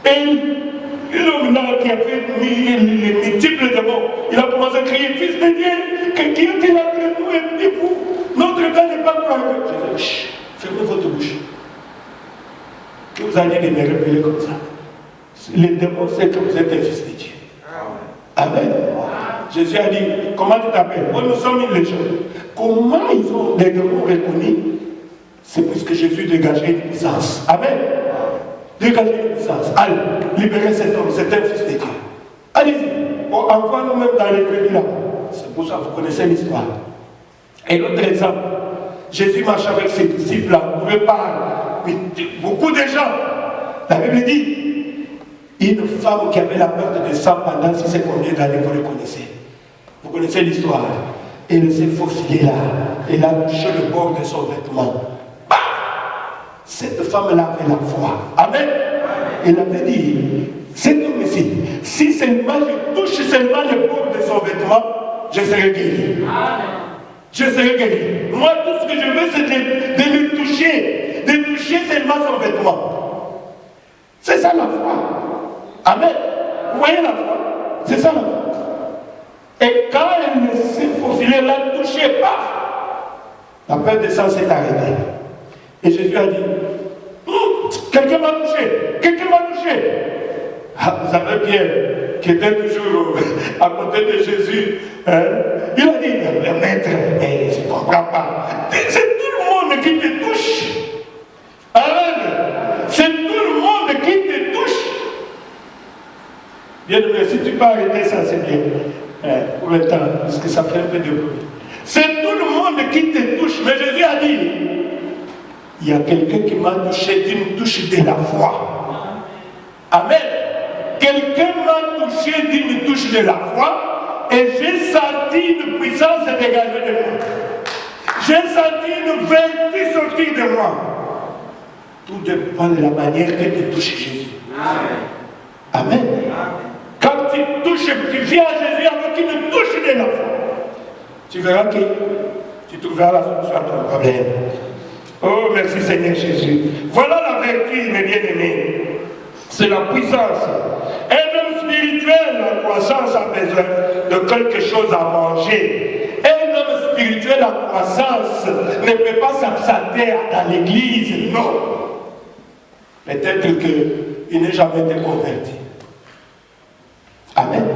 Et l'homme qui avait mis les multiples démons, il a commencé à crier, Fils de Dieu, que Dieu est entre nous et vous. Notre temps n'est pas pour Jésus, chut, fermez votre bouche. Que vous allez me révéler comme ça. Les démons savent que vous êtes un fils de Dieu. Amen. Jésus a dit, comment tu t'appelles? Oh, nous sommes une légion. Comment ils ont les démons reconnus? C'est parce que Jésus dégageait une puissance. Amen. Dégageait une puissance. Allez, libérez cet homme, c'est un fils de Dieu. Allez-y. Bon, envoie nous-mêmes dans les grenouilles là. C'est pour ça que vous connaissez l'histoire. Et l'autre exemple, Jésus marche avec ses disciples là, on reparle. Beaucoup de gens. La Bible dit, une femme qui avait la perte de sang pendant 6 et combien d'années, vous le connaissez. Vous connaissez l'histoire. Elle s'est faufilée là. Elle a touché le bord de son vêtement. Bah! Cette femme-là avait la foi. Amen. Elle avait dit, cet homme-ci, si seulement je touche seulement le bord de son vêtement, je serai guéri. Je serai guéri. Moi, tout ce que je veux, c'est de le toucher. De toucher seulement son vêtement. C'est ça la foi. Amen. Vous voyez la foi? C'est ça la foi. Et quand elle s'est faufilée, elle a touché, paf! La perte de sang s'est arrêtée. Et Jésus a dit, quelqu'un m'a touché, quelqu'un m'a touché. Ah, vous savez Pierre, qui était toujours à côté de Jésus, hein? Il a dit, le maître, je ne comprends pas. C'est tout le monde qui te touche. Amen. C'est tout le monde qui te touche. Bien, mais si tu peux arrêter ça, c'est bien. Pour le temps, parce que ça fait un peu de bruit. C'est tout le monde qui te touche. Mais Jésus a dit, il y a quelqu'un qui m'a touché d'une touche de la foi. Amen. Quelqu'un m'a touché d'une touche de la foi et j'ai senti une puissance se dégager de moi. J'ai senti une vertu sortir de moi. Tout dépend de la manière que tu touches Jésus. Amen. Quand tu touches, tu viens à Jésus avant qu'il ne touche de la foi, tu verras que tu trouveras la solution à ton problème. Oh, merci Seigneur Jésus. Voilà la vertu, mes bien-aimés. C'est la puissance. Un homme spirituel en croissance a besoin de quelque chose à manger. Un homme spirituel en croissance ne peut pas s'absenter dans l'église, non. Peut-être qu'il n'est jamais été converti. Amen.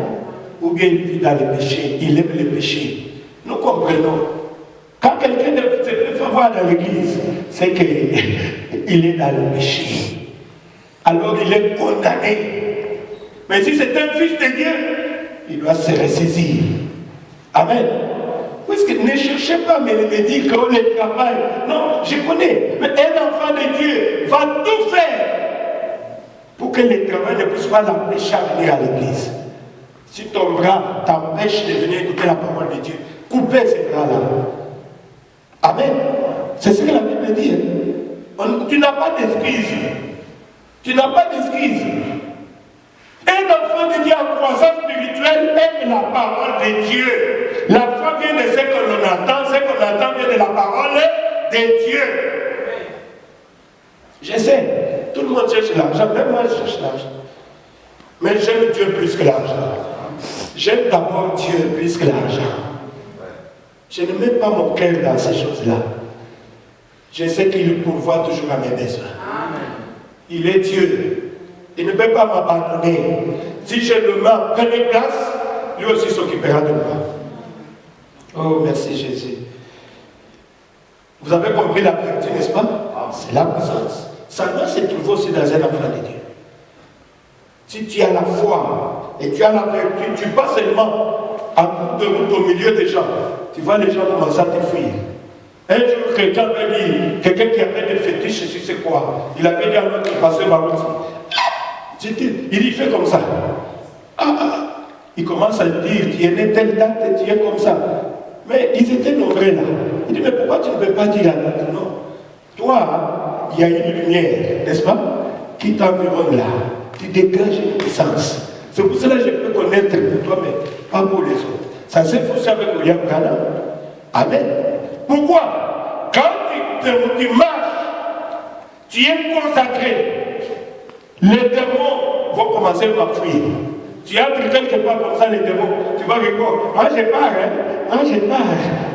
Ou bien il vit dans le péché, il aime le péché. Nous comprenons. Quand quelqu'un se fait voir dans l'église, c'est qu'il est dans le péché. Alors il est condamné. Mais si c'est un fils de Dieu, il doit se ressaisir. Amen. Puisque ne cherchez pas à me dire qu'on le travail. Non, je connais. Mais un enfant de Dieu va tout faire pour que le travail ne puisse pas l'empêcher à venir à l'église. Si ton bras t'empêche de venir écouter la parole de Dieu, coupez ces bras-là. Amen. C'est ce que la Bible dit. Tu n'as pas d'excuse. Tu n'as pas d'excuse. Un enfant de Dieu en croissance spirituelle aime la parole de Dieu. La foi vient de ce que l'on entend. Ce qu'on entend vient de la parole de Dieu. Je sais, tout le monde cherche l'argent. Même moi, je cherche l'argent. Mais j'aime Dieu plus que l'argent. J'aime d'abord Dieu plus que l'argent. Je ne mets pas mon cœur dans ces choses-là. Je sais qu'il pourvoit toujours à mes besoins. Il est Dieu. Il ne peut pas m'abandonner. Si je le mets en première place, lui aussi s'occupera de moi. Oh, merci Jésus. Vous avez compris la vertu, n'est-ce pas? C'est la puissance. Ça doit se trouver aussi dans un enfant de Dieu. Si tu as la foi et tu as la vertu, tu pas seulement en bout de route au milieu des gens. Tu vois les gens commencer à te fuir. Un jour, quelqu'un avait dit, quelqu'un qui avait des fétiches, je sais quoi, il avait dit à l'autre qui passait par l'autre, il y fait comme ça. Il commence à dire, tu es né telle date, tu es comme ça. Mais ils étaient nombreux là. Il dit, mais pourquoi tu ne peux pas dire à l'autre? Non. Toi, il y a une lumière, n'est-ce pas, qui t'environne là. Tu dégages une puissance. C'est pour cela que je peux connaître pour toi, mais pas pour les autres. Ça s'est fait aussi avec William Branham. Amen. Pourquoi? Quand tu marches, tu es consacré, les démons vont commencer à fuir. Tu entres quelque part comme ça, les démons, tu vas répondre, ah je pars, hein? Ah je pars.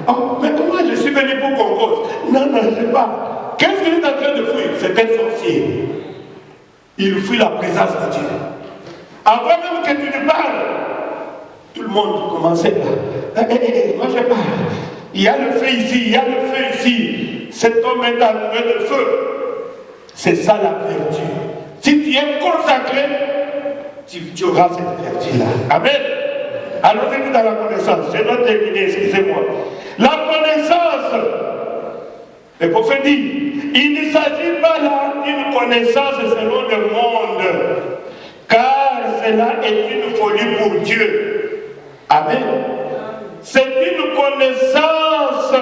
Oh, mais comment je suis venu pour qu'on cause? Non, je pars. Qu'est-ce qu'il est en train de fuir? C'est un sorcier. Il fuit la présence de Dieu. Avant même que tu ne parles, tout le monde commençait là. Moi je pars. Il y a le feu ici, il y a le feu ici. Cet homme est entouré de feu. C'est ça la vertu. Si tu es consacré, tu auras cette vertu-là. Amen. Allons-y dans la connaissance. Je dois terminer, excusez-moi. La connaissance, le prophète dit, il ne s'agit pas là d'une connaissance selon le monde, car cela est une folie pour Dieu. Amen. C'est une connaissance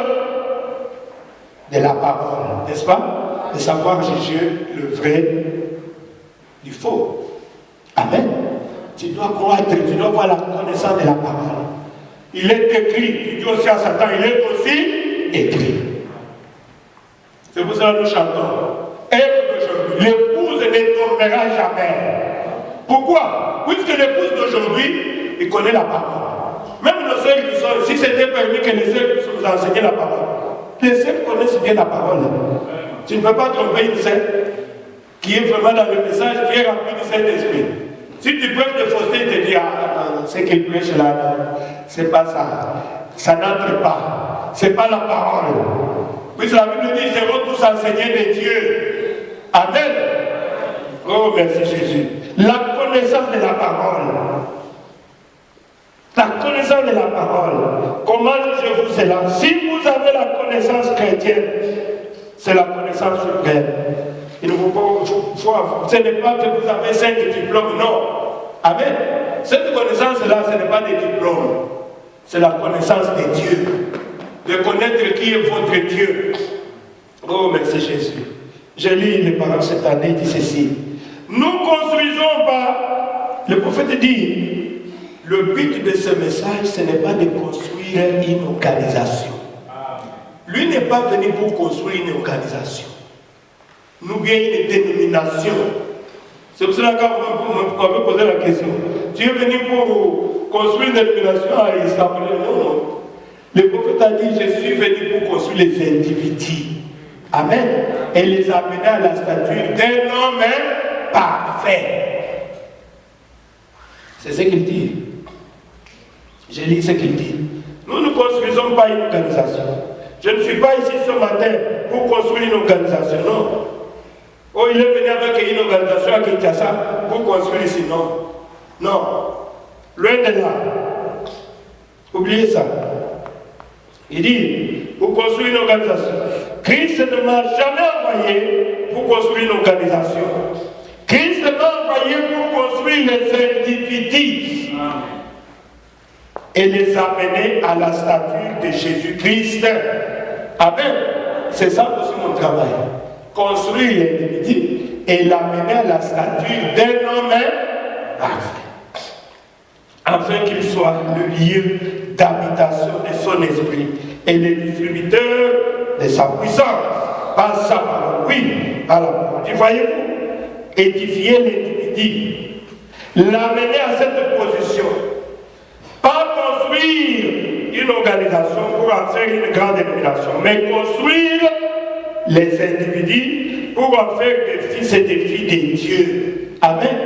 de la parole, n'est-ce pas? De savoir juger le vrai du faux. Amen. Tu dois croître, tu dois avoir la connaissance de la parole. Il est écrit, tu dis aussi à Satan, il est aussi écrit. C'est pour ça que nous chantons. L'épouse ne tombera jamais. Pourquoi? Puisque l'épouse d'aujourd'hui, il connaît la parole. Même nos sœurs qui sont, si c'était permis que les sœurs puissent nous enseigner la parole, les sœurs connaissent bien la parole. Tu ne peux pas tromper une sœur qui est vraiment dans le message, qui est rempli de Saint-Esprit. Si tu prêches de fausseté, il te dit, ce qu'il prêche là, c'est pas ça. Ça n'entre pas. C'est pas la parole. Puisque la Bible dit, ils seront tous enseignés de Dieu. Amen. Oh, merci Jésus. La connaissance de la parole. La connaissance de la parole. Comment jugez-vous cela? Si vous avez la connaissance chrétienne, c'est la connaissance suprême. Il ne ce n'est pas que vous avez 5 diplômes, non. Amen. Cette connaissance-là, ce n'est pas des diplômes. C'est la connaissance de Dieu. De connaître qui est votre Dieu. Oh, merci Jésus. J'ai lu les paroles cette année, il dit ceci. Nous construisons construisons pas, le prophète dit, le but de ce message, ce n'est pas de construire une organisation. Lui n'est pas venu pour construire une organisation, nous bien une dénomination. C'est pour cela qu'on peut poser la question. Tu es venu pour construire une dénomination à Israël? Non. Le prophète a dit, je suis venu pour construire les individus. Amen. Et les amener à la stature d'un homme parfait. C'est ce qu'il dit. Je lis ce qu'il dit. Nous ne construisons pas une organisation. Je ne suis pas ici ce matin pour construire une organisation, non. Oh, il est venu avec une organisation à Kinshasa pour construire ici, non. Non. Loin de là. Oubliez ça. Il dit, pour construire une organisation. Christ ne m'a jamais envoyé pour construire une organisation. Christ m'a envoyé pour construire les individus. Et les amener à la stature de Jésus-Christ. Amen. C'est ça aussi mon travail. Construire l'individu et l'amener à la stature d'un homme parfait. Afin qu'il soit le lieu d'habitation de son esprit et le distributeur de sa puissance. Par sa parole. Oui, par la parole. Voyez-vous, édifier l'individu, l'amener à cette position. Pas construire une organisation pour en faire une grande dénomination, mais construire les individus pour en faire des fils et des filles de Dieu. Amen.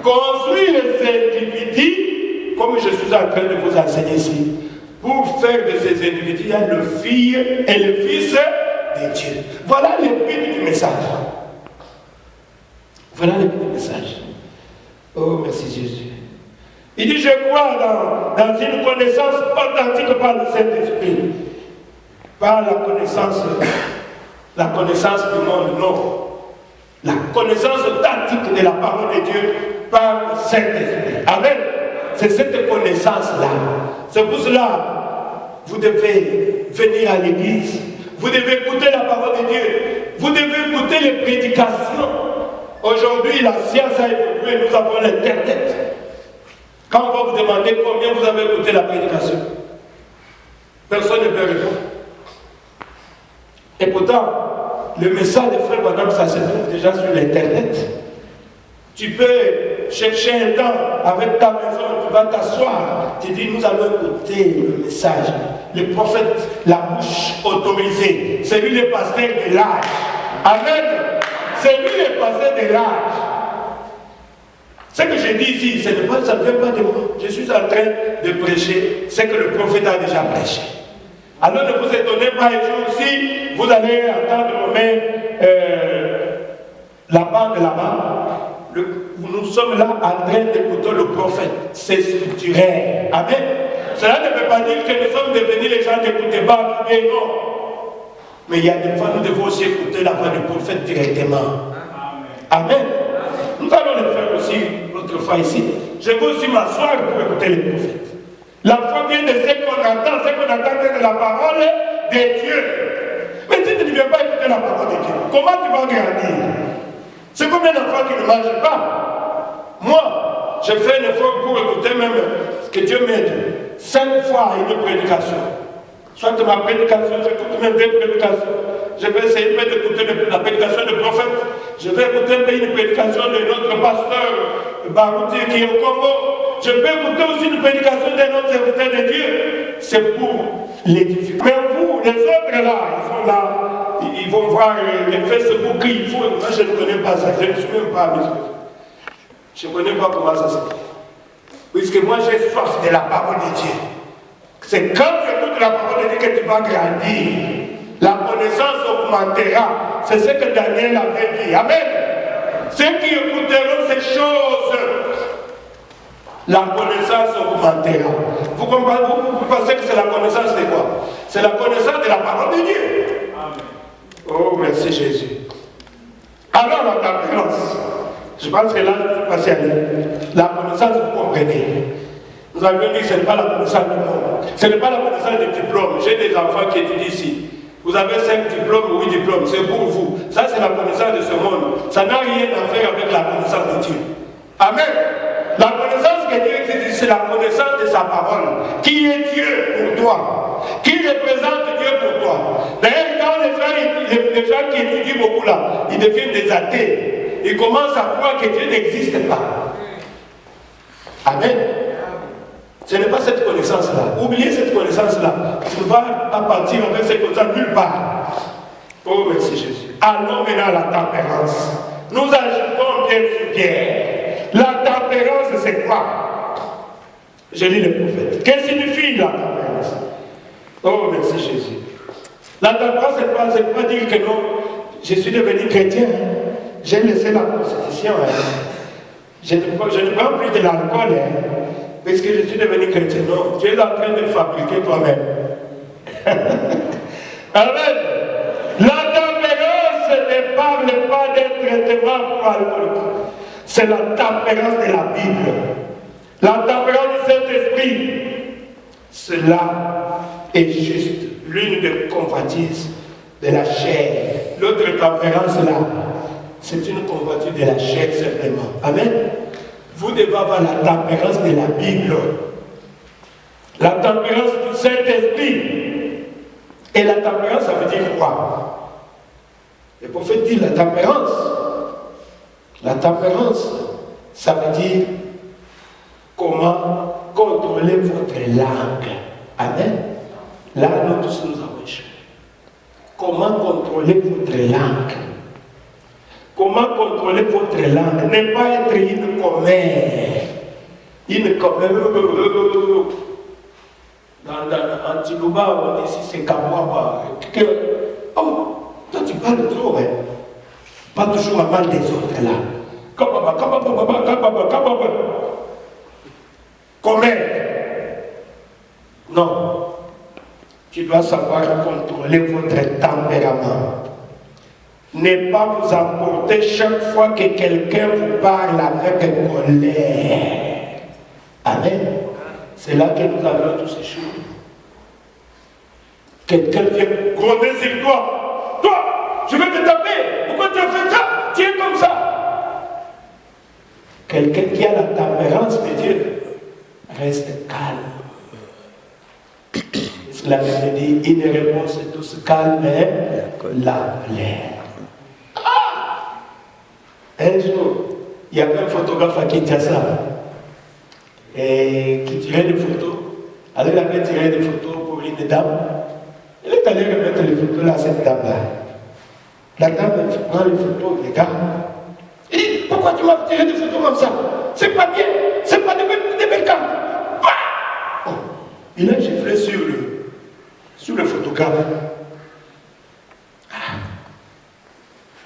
Construire les individus, comme je suis en train de vous enseigner ici, pour faire de ces individus le fils et le fils de Dieu. Voilà le but du message. Voilà le but du message. Oh, merci Jésus. Il dit, je crois dans une connaissance authentique par le Saint-Esprit. Pas la connaissance du monde, non. La connaissance authentique de la parole de Dieu par le Saint-Esprit. Amen. C'est cette connaissance-là. C'est pour cela, vous devez venir à l'église. Vous devez écouter la parole de Dieu. Vous devez écouter les prédications. Aujourd'hui, la science a évolué. Nous avons l'Internet. Quand on va vous demander combien vous avez écouté la prédication, personne ne peut répondre. Et pourtant, le message de Frère Branham, ça se trouve déjà sur l'Internet. Tu peux chercher un temps avec ta maison, tu vas t'asseoir, tu dis, nous allons écouter le message. Le prophète, la bouche autorisée, c'est lui le pasteur de l'âge. Amen. C'est lui le pasteur de l'âge. Ce que je dis ici, ça ne vient pas de moi. Je suis en train de prêcher ce que le prophète a déjà prêché. Alors ne vous étonnez pas un jour si vous allez entendre la bande là-bas. Nous sommes là en train d'écouter le prophète. C'est structurel. Amen. Cela ne veut pas dire que nous sommes devenus les gens d'écouter pas, mais non. Mais il y a des fois, nous devons aussi écouter la voix du prophète directement. Amen. Nous allons le faire aussi l'autre fois ici. Je veux aussi m'asseoir pour écouter les prophètes. La foi vient de ce qu'on entend de la parole de Dieu. Mais si tu ne viens pas écouter la parole de Dieu, comment tu vas grandir? C'est comme un enfant qui ne mange pas. Moi, je fais un effort pour écouter même ce que Dieu m'aide. 5 fois une prédication. Soit de ma prédication, j'écoute même 2 prédications. Je vais essayer d'écouter la prédication du prophète. Je vais écouter une prédication de notre pasteur Barouti qui est au Congo. Je peux écouter aussi une prédication d'un autre serviteur de Dieu. C'est pour l'édifier. Mais vous, les autres là, ils sont là, ils vont voir les Facebook qu'il faut. Moi, je ne connais pas ça. Je ne suis même pas à mes choses. Je ne connais pas comment ça se fait. Puisque moi, j'ai soif de la parole de Dieu. C'est quand tu écoutes la parole de Dieu que tu vas grandir. La connaissance augmentera. C'est ce que Daniel avait dit. Amen. Ceux qui écouteront ces choses, la connaissance augmentera. Vous comprenez? Vous pensez que c'est la connaissance de quoi? C'est la connaissance de la parole de Dieu. Amen. Oh, merci Jésus. Alors la tempérance. Je pense que là, je suis passé à la connaissance, vous comprenez. Nous avions dit que ce n'est pas la connaissance du monde. Ce n'est pas la connaissance du diplôme. J'ai des enfants qui étudient ici. Vous avez 5 diplômes, 8 diplômes, c'est pour vous. Ça, c'est la connaissance de ce monde. Ça n'a rien à faire avec la connaissance de Dieu. Amen. La connaissance que Dieu existe, c'est la connaissance de sa parole. Qui est Dieu pour toi? Qui représente Dieu pour toi? D'ailleurs, quand les gens qui étudient beaucoup là, ils deviennent des athées. Ils commencent à croire que Dieu n'existe pas. Amen. Ce n'est pas cette connaissance-là. Oubliez cette connaissance-là. Tu ne vas pas partir avec cette connaissance nulle part. Oh, merci Jésus. Allons maintenant à la tempérance. Nous ajoutons pierre sur pierre. La tempérance, c'est quoi? Je lis le prophète. Qu'est-ce que signifie la tempérance? Oh, merci Jésus. La tempérance, c'est pas dire que non, je suis devenu chrétien. J'ai laissé la constitution. Je ne prends plus de l'alcool. Parce que je suis devenu chrétien. Non, tu es en train de fabriquer toi-même. Amen. La tempérance ne parle pas d'un traitement pour alcoolique. C'est la tempérance de la Bible. La tempérance du Saint-Esprit. Cela est juste l'une des convoitises de la chair. L'autre tempérance là, c'est une convoitise de la chair simplement. Amen. Vous devez avoir la tempérance de la Bible. La tempérance du Saint-Esprit. Et la tempérance, ça veut dire quoi? Le prophète dit la tempérance. La tempérance, ça veut dire comment contrôler votre langue. Amen. Là, nous tous nous avons échoué. Comment contrôler votre langue? Comment contrôler votre langue? Ne pas être une commère. Une commère. Dans Antilouba, on dit ici c'est Kamwaba. Oh, toi tu parles trop, hein? Pas toujours à mal des autres là. Commère. Non. Tu dois savoir contrôler votre tempérament. Ne pas vous emporter chaque fois que quelqu'un vous parle avec colère. Amen. C'est là que nous avons tous ces choses. Quelqu'un vient gronder sur toi. Toi, je vais te taper. Pourquoi tu as fait ça? Tu es comme ça. Quelqu'un qui a la tempérance de Dieu reste calme. La Bible dit une réponse douce, calme, la colère. Un jour, il y avait un photographe à Kinshasa et qui tirait des photos. Alors il avait tiré des photos pour une dame. Il est allé remettre les photos là à cette dame-là. La dame prend les photos, regarde. Il dit, pourquoi tu m'as tiré des photos comme ça? C'est pas bien, c'est pas des belles cartes. Oh. Il a giflé sur le photographe.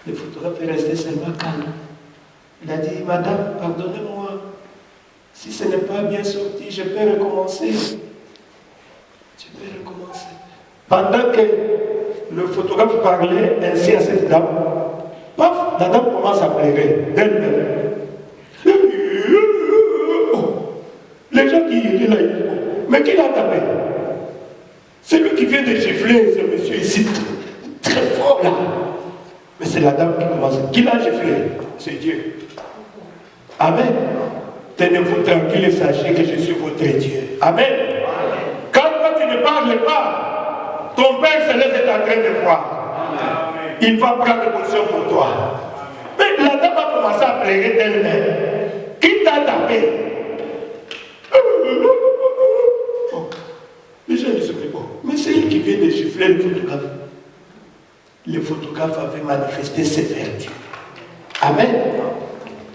Le photographe est resté seulement calme. Il a dit, madame, pardonnez-moi. Si ce n'est pas bien sorti, je peux recommencer. Je peux recommencer. Pendant que le photographe parlait ainsi à cette dame, paf, la dame commence à pleurer d'elle-même. Les gens qui étaient là, ils disent, mais qui l'a tapé? C'est lui qui vient de gifler ce monsieur ici, très fort là. Mais c'est la dame qui commence. Qui l'a giflé? C'est Dieu. Amen. Tenez-vous tranquille et sachez que je suis votre Dieu. Amen. Quand toi tu ne parles pas, ton Père Céleste est en train de voir. Amen. Il va prendre position pour toi. Mais la dame a commencé à pleurer d'elle-même. Qui t'a tapé? Les gens disent, mais c'est elle qui vient de gifler le photographe. Le photographe avait manifesté ses vertus. Amen.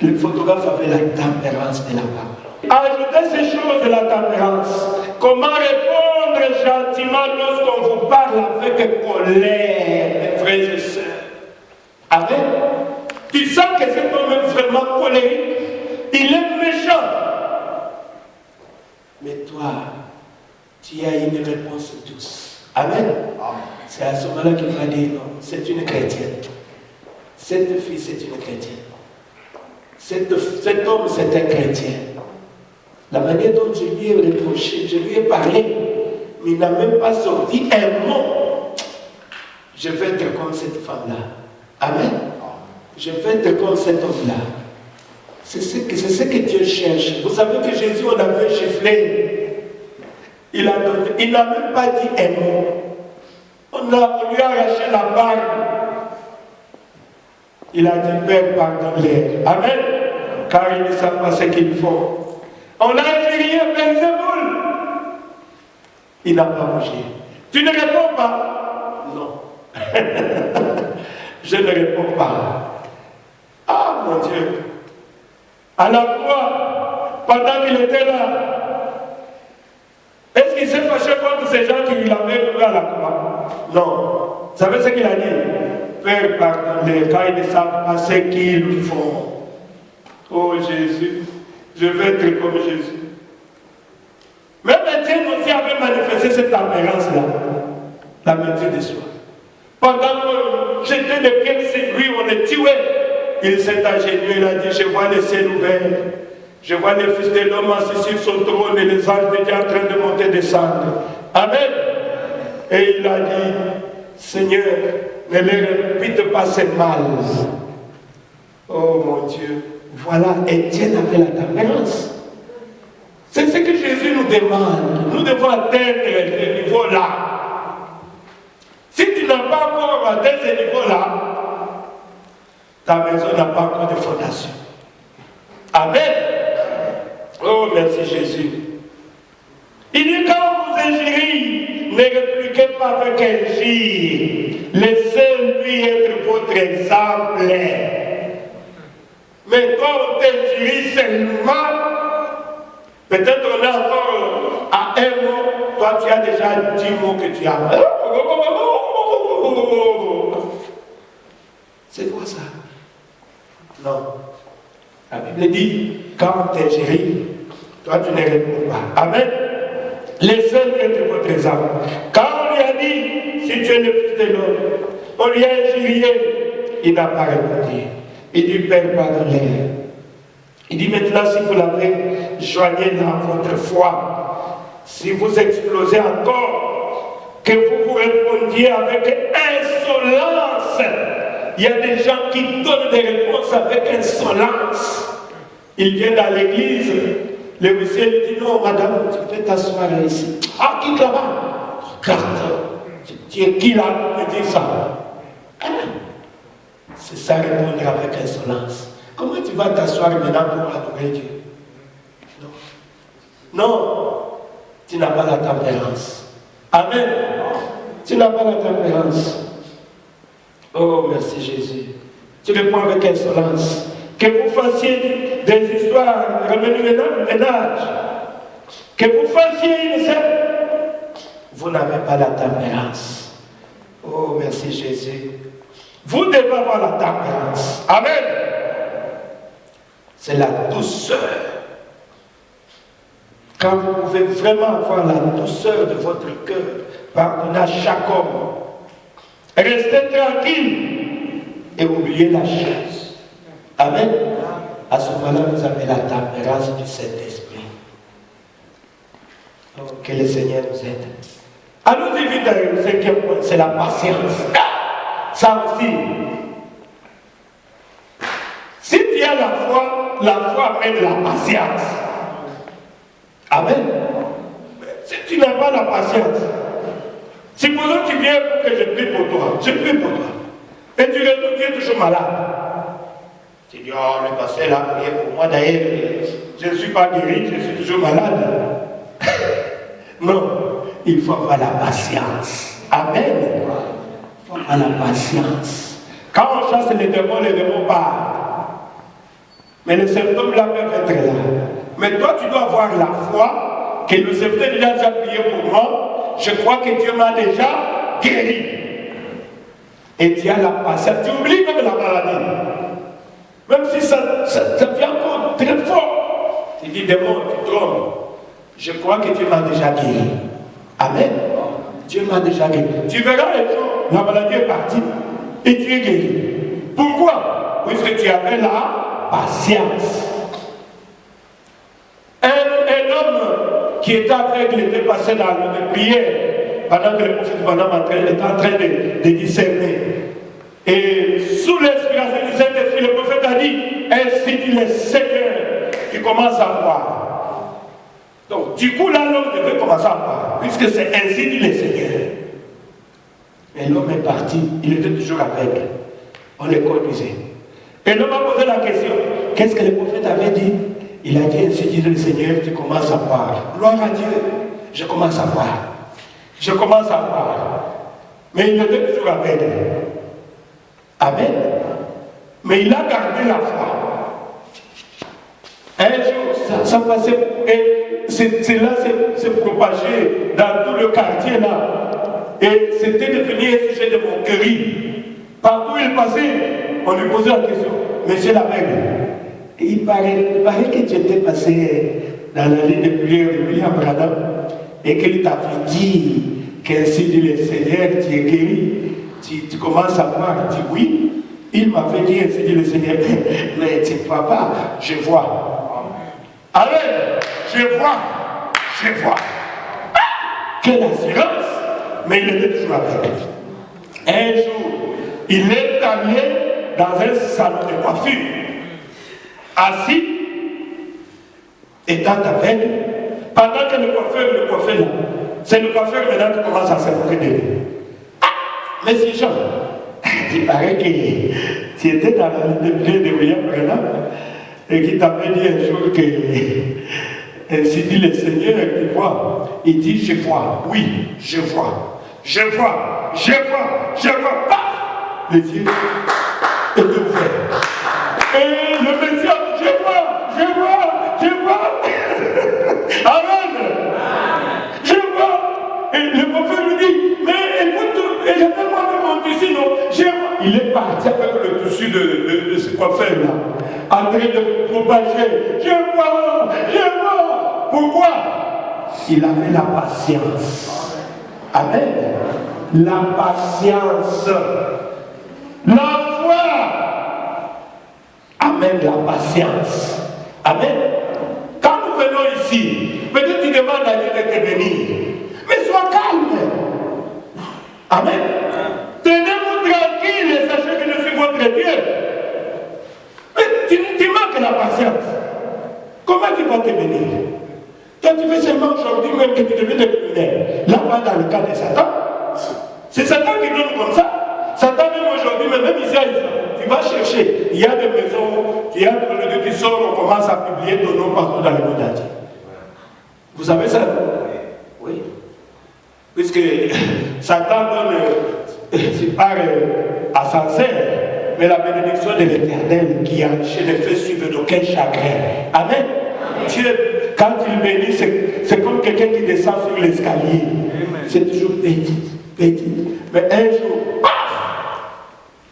Le photographe avait la tempérance de la parole. Ajoutez ces choses de la tempérance. Comment répondre gentiment lorsqu'on vous parle avec colère, mes frères et sœurs? Amen. Tu sens que cet homme est vraiment colérique. Il est méchant. Mais toi, tu as une réponse douce. Amen. C'est à ce moment-là qu'il va dire non, c'est une chrétienne. Cette fille, c'est une chrétienne. Cet homme, c'est un chrétien. La manière dont je lui ai reproché, je lui ai parlé, mais il n'a même pas sorti un mot. Je vais être comme cette femme-là. Amen. Je vais être comme cet homme-là. C'est ce que Dieu cherche. Vous savez que Jésus, on avait giflé. Il n'a même pas dit un mot. On lui a arraché la barbe. Il a dit, Père, pardonne-les. Amen. Car ils ne savent pas ce qu'ils font. On a injurié Belzéboul. Il n'a pas bougé. Tu ne réponds pas? Non. Je ne réponds pas. Ah, mon Dieu. À la croix, pendant qu'il était là, est-ce qu'il s'est fâché contre ces gens qui l'avaient cloué à la croix? Non. Vous savez ce qu'il a dit? Père, pardonne-les, car ils ne savent pas ce qu'ils font. Oh Jésus, je veux être comme Jésus. Même Étienne aussi avait manifesté cette tempérance-là, la maîtrise de soi. Pendant qu'on jetait des pierres sur lui, on le tuait. Il s'est agenouillé, il a dit, je vois le ciel ouvert, je vois le Fils de l'homme assis sur son trône et les anges de Dieu en train de monter et descendre. Amen. Et il a dit, Seigneur, ne les répète pas ces mal. Oh mon Dieu, voilà, Étienne avait la tempérance. C'est ce que Jésus nous demande. Nous devons atteindre ce niveau-là. Si tu n'as pas encore atteint ce niveau-là, ta maison n'a pas encore de fondation. Amen. Oh, merci Jésus. Il dit, quand vous injuriez, ne répliquez pas avec injure. Laissez-lui être votre exemple. Mais toi, on t'injurie seulement. Peut-être on est encore à un mot. Toi, tu as déjà 10 mots que tu as. C'est quoi ça? Non. La Bible dit, quand on t'injurie, toi tu ne réponds pas. Amen. Laissez-lui être votre exemple. Quand on lui a dit, si tu es le Fils de l'homme, on lui a injurié, il n'a pas répondu. Il dit, Père, pardonnez. Il dit, maintenant, si vous l'avez, joignez dans votre foi. Si vous explosez encore, que vous vous répondiez avec insolence. Il y a des gens qui donnent des réponses avec insolence. Ils viennent dans l'église, le monsieur lui dit, non, madame, tu peux t'asseoir ici. Ah, quitte là-bas. Regarde, tu es qui là pour me dire ça? C'est ça répondre avec insolence. Comment tu vas t'asseoir maintenant pour adorer Dieu? Non. Non, tu n'as pas la tempérance. Amen. Tu n'as pas la tempérance. Oh, merci Jésus. Tu réponds avec insolence. Que vous fassiez des histoires, remue-ménage. Que vous fassiez une scène. Vous n'avez pas la tempérance. Oh, merci Jésus. Vous devez avoir la tempérance. Amen. C'est la douceur. Quand vous pouvez vraiment avoir la douceur de votre cœur, pardonnez à chaque homme. Restez tranquille et oubliez la chose. Amen. À ce moment-là, vous avez la tempérance du Saint-Esprit. Oh, que le Seigneur nous aide. Allons-y vite au 5e point, c'est la patience. Ça aussi. Si tu as la foi amène la patience. Amen. Si tu n'as pas la patience, supposons que tu viens pour que je prie pour toi. Je prie pour toi. Et tu retournes, tu es toujours malade. Tu dis, oh, le pasteur a prié pour moi. D'ailleurs, je ne suis pas guéri, je suis toujours malade. Non, il faut avoir la patience. Amen. Il faut avoir la patience. Quand on chasse les démons partent. Mais les symptômes là peuvent être là. Mais toi, tu dois avoir la foi que le Seigneur a déjà prié pour moi. Je crois que Dieu m'a déjà guéri. Et tu as la patience. Tu oublies même la maladie. Même si ça vient encore très fort. Tu dis, démon, tu trompes. Je crois que Dieu m'a déjà guéri. Amen. Dieu m'a déjà guéri. Tu verras les jours, la maladie est partie. Et tu es guéri. Pourquoi? Puisque tu avais la patience. Un homme qui était aveugle était passé dans la prière pendant que le prophète Branham était en train de discerner. Et sous l'inspiration du Saint-Esprit, le prophète a dit, ainsi dit le Seigneur, qui commence à voir. Donc, du coup, là, l'homme devait commencer à voir, puisque c'est ainsi dit le Seigneur. Mais l'homme est parti, il était toujours aveugle. On le conduisait. Et l'homme a posé la question, qu'est-ce que le prophète avait dit? Il a dit, ainsi dit le Seigneur, tu commences à voir. Gloire à Dieu, je commence à voir. Je commence à voir. Mais il était toujours aveugle. Amen. Mais il a gardé la foi. Un jour, ça passait, et cela s'est propagé dans tout le quartier là. Et c'était devenu un sujet de moquerie. Partout où il passait, on lui posait la question, monsieur l'aveugle, il paraît que tu étais passé dans la ligne de prière de William Branham et qu'il t'avait dit qu'ainsi dit le Seigneur, tu es guéri, tu commences à voir, tu dis oui. Il m'avait dit ainsi dit le Seigneur, mais tu ne vois pas, je vois. Amen, je vois, je vois. Quelle assurance! Mais il était toujours avec. Un jour, il est allé dans un salon de coiffure, assis, étant aveugle, pendant que le coiffeur là, c'est le coiffeur maintenant qui commence à se moquer de lui. Ah, monsieur Jean, il paraît que tu étais dans la ligne de William Branham et qu'il t'avait dit un jour que ainsi dit le Seigneur, tu vois. Il dit, je vois, oui, je vois. Je vois, je vois, je vois, paf! Les yeux étaient ouverts. Et le Messie a dit, je vois, je vois, je vois. Amen. Je vois. Et le prophète lui dit, mais écoute, et j'avais moi-même mon tissu, non? Je vois. Il est parti avec le tissu de ce coiffeur-là, en train de propager. Je vois, je vois. Pourquoi? Il avait la patience. Amen. La patience. La foi. Amen. La patience. Amen. Quand nous venons ici, peut-être tu demandes à Dieu de te bénir. Mais sois calme. Amen. Tenez-vous tranquille et sachez que je suis votre Dieu. Mais tu manques la patience. Comment tu vas te bénir? Toi, tu fais seulement aujourd'hui même que tu deviens le criminel. Là-bas, dans le cas de Satan, c'est Satan qui donne comme ça. Satan, même aujourd'hui, même ici à Israël, tu vas chercher. Il y a des maisons, il y a des lieux qui sortent, on commence à publier ton nom partout dans le monde entier. Vous savez ça? Oui. Puisque Satan donne, c'est par à sincère, mais la bénédiction de l'Éternel qui a chez les faits suivre d'aucun chagrin. Amen. Dieu, quand il bénit, c'est comme quelqu'un qui descend sur l'escalier. C'est toujours petit, petit. Mais un jour, paf,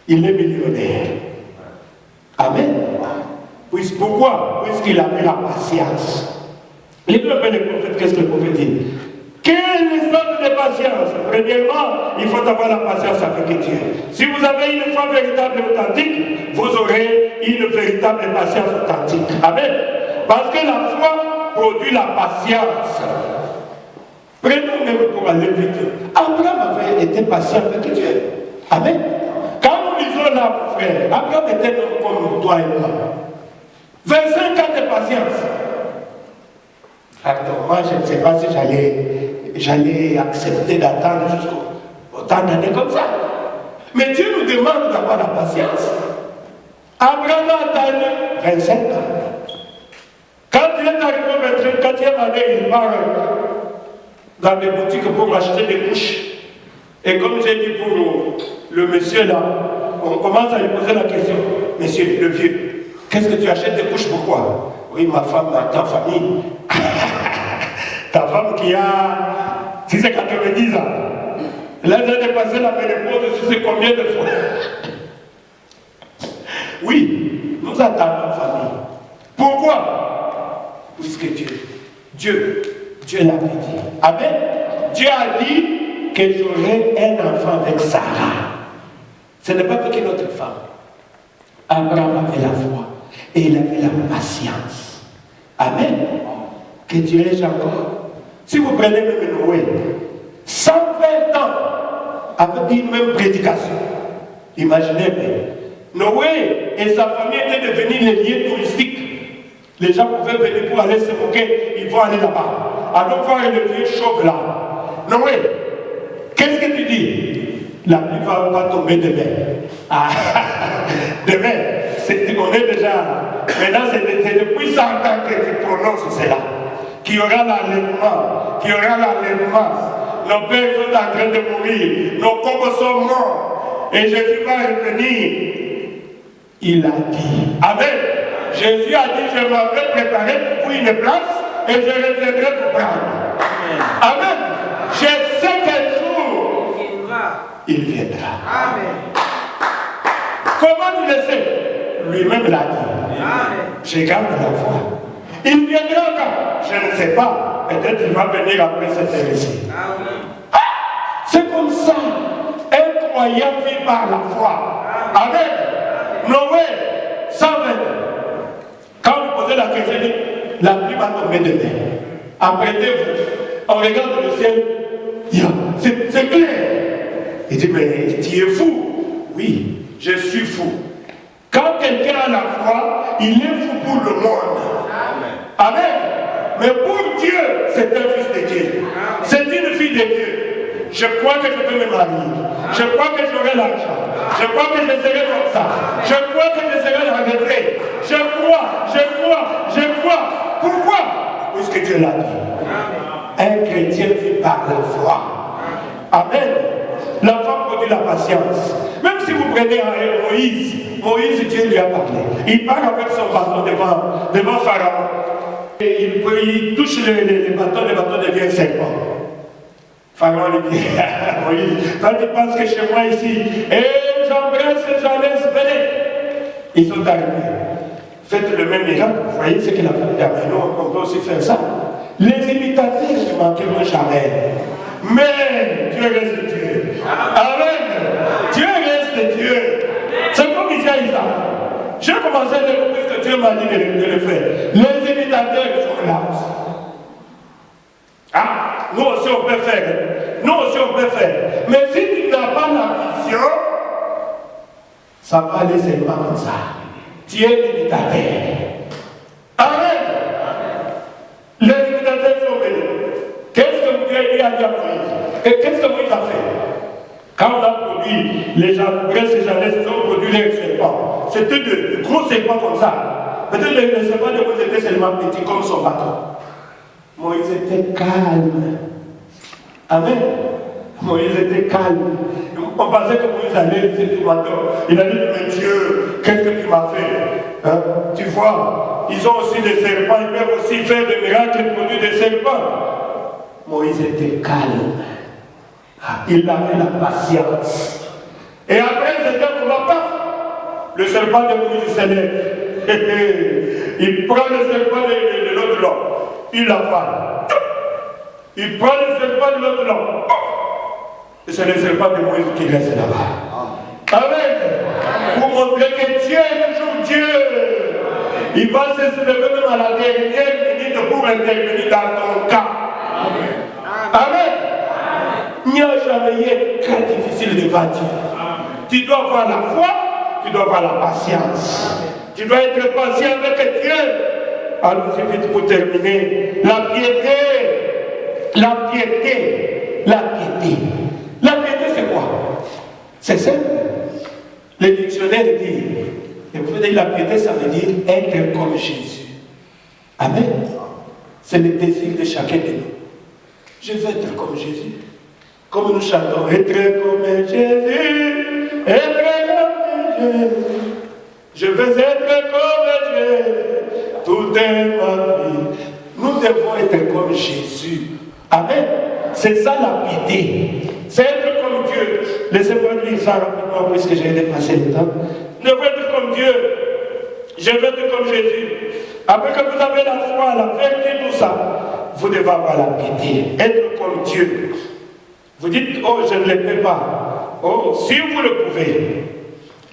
il est millionnaire. Amen. Pourquoi? Puisqu'il avait la patience. Lisez un peu les prophètes, qu'est-ce que le prophète dit? Quelle sorte de patience? Premièrement, il faut avoir la patience avec Dieu. Si vous avez une foi véritable et authentique, vous aurez une véritable patience authentique. Amen. Parce que la foi produit la patience. Prenons même pour aller vite. Abraham avait été patient avec Dieu. Amen. Quand nous lisons là, frère, Abraham était un homme comme toi et moi. 25 ans de patience. Alors moi, je ne sais pas si j'allais accepter d'attendre jusqu'au temps d'années comme ça. Mais Dieu nous demande d'avoir la patience. Abraham a attendu 25 ans. Quand il est arrivé au 24e année, il part dans des boutiques pour acheter des couches. Et comme j'ai dit pour le monsieur là, on commence à lui poser la question. Monsieur, le vieux, qu'est-ce que tu achètes des couches, pourquoi? Oui, ma femme, ta famille. Ta femme qui a 90 ans. Là, j'ai dépassé la ménopause, je sais combien de fois. Oui, nous attendons famille. Pourquoi? Puisque Dieu l'avait dit. Amen. Dieu a dit que j'aurai un enfant avec Sarah. Ce n'est pas avec une autre femme. Abraham avait la foi et il avait la patience. Amen. Que dirais-je encore? Si vous prenez même Noé, 120 ans avec une même prédication, imaginez bien. Noé et sa famille étaient devenus les lieux touristiques. Les gens pouvaient venir pour aller se moquer, ils vont aller là-bas. Alors voir le vieux chauve là. Noé, qu'est-ce que tu dis? La pluie va tomber demain. Ah, demain, on est déjà. Maintenant, c'est depuis 100 ans que tu prononces cela. Qu'il y aura l'enlèvement, qu'il y aura l'enlèvement. Nos pères sont en train de mourir, nos corps sont morts, et Jésus va revenir. Il a dit, Amen. Jésus a dit, je m'en vais préparer pour une place, et je reviendrai pour prendre. Amen. Je sais qu'un jour, il viendra. Amen. Comment tu le sais? Lui-même l'a dit. Amen. Je garde la foi. Il viendra quand? Je ne sais pas. Peut-être qu'il va venir après cette récit. Ah, c'est comme ça. Un croyant vit par la foi. Amen. Noé, 120. Quand vous posez la question, la pluie va tomber demain. Apprêtez-vous. On regarde le ciel. C'est clair. Il dit, mais tu es fou. Oui, je suis fou. Quand quelqu'un a la foi, il est fou pour le monde. Amen. Mais pour Dieu, c'est un fils de Dieu. C'est une fille de Dieu. Je crois que je peux me marier. Je crois que j'aurai l'argent. Je crois que je serai comme ça. Je crois que je serai enlevé. Je crois. Pourquoi? Puisque Dieu l'a dit. Un chrétien vit par la foi. Amen. La foi produit la patience. Même si vous prenez Moïse, Dieu lui a parlé. Il part avec son bâton devant Pharaon. Et il touche les bâtons, le bâton devient serpent. Pharaon lui dit, Moïse, toi tu penses que chez moi ici, et j'embrasse, venez. Ils sont arrivés. Faites le même miracle, vous voyez ce qu'il a fait. Mais nous, on peut aussi faire ça. Les imitateurs ne manqueront jamais. Mais Dieu reste Dieu. Amen. Dieu reste Dieu. C'est comme ici à Isaac. J'ai commencé à le dire que Dieu m'a dit de le faire. Les imitateurs sont là aussi. Ah, nous aussi on peut faire. Nous aussi on peut faire. Mais si tu n'as pas la vision, ça va aller seulement comme ça. Tu es l'imitateur. Amen. Les imitateurs sont venus. Qu'est-ce que Dieu a dit à Moïse? Et qu'est-ce que Moïse a fait? Quand on a produit, les gens, ces gens-là, ont produit les serpents. C'était de gros serpents comme ça. Peut-être les serpents de Moïse étaient seulement petits comme son bâton. Moïse était calme. Amen. Moïse était calme. On pensait que Moïse allait, c'est tout bâton. Il a dit, mais Dieu, qu'est-ce que tu m'as fait? Hein? Tu vois, ils ont aussi des serpents, ils peuvent aussi faire des miracles et produire des serpents. Moïse était calme. Il avait la patience. Et après, c'était un moment, le serpent de Moïse s'élève. Il prend le serpent de l'autre là. Il l'avale. Il prend le serpent de l'autre là. Et c'est le serpent de Moïse qui reste là-bas. Amen. Pour montrer que Dieu est toujours Dieu. Il va se lever même à la dernière minute pour intervenir dans ton cas. Amen. Il n'y a jamais eu très difficile devant Dieu. Tu dois avoir la foi, tu dois avoir la patience. Tu dois être patient avec Dieu. Allons-y vite pour terminer. La piété. La piété. La piété. La piété, c'est quoi? C'est simple. Le dictionnaire dit, et vous dire la piété, ça veut dire être comme Jésus. Amen. C'est le désir de chacun de nous. Je veux être comme Jésus. Comme nous chantons, être comme Jésus, être comme Jésus. Je veux être comme Jésus, toute ma vie. Nous devons être comme Jésus. Amen. C'est ça la piété. C'est être comme Dieu. Laissez-moi dire ça rapidement puisque j'ai dépassé le temps. Je veux être comme Dieu. Je veux être comme Jésus. Après que vous avez la foi, la vertu, tout ça, vous devez avoir la piété. Être comme Dieu. Vous dites, oh, je ne le peux pas. Oh, si vous le pouvez.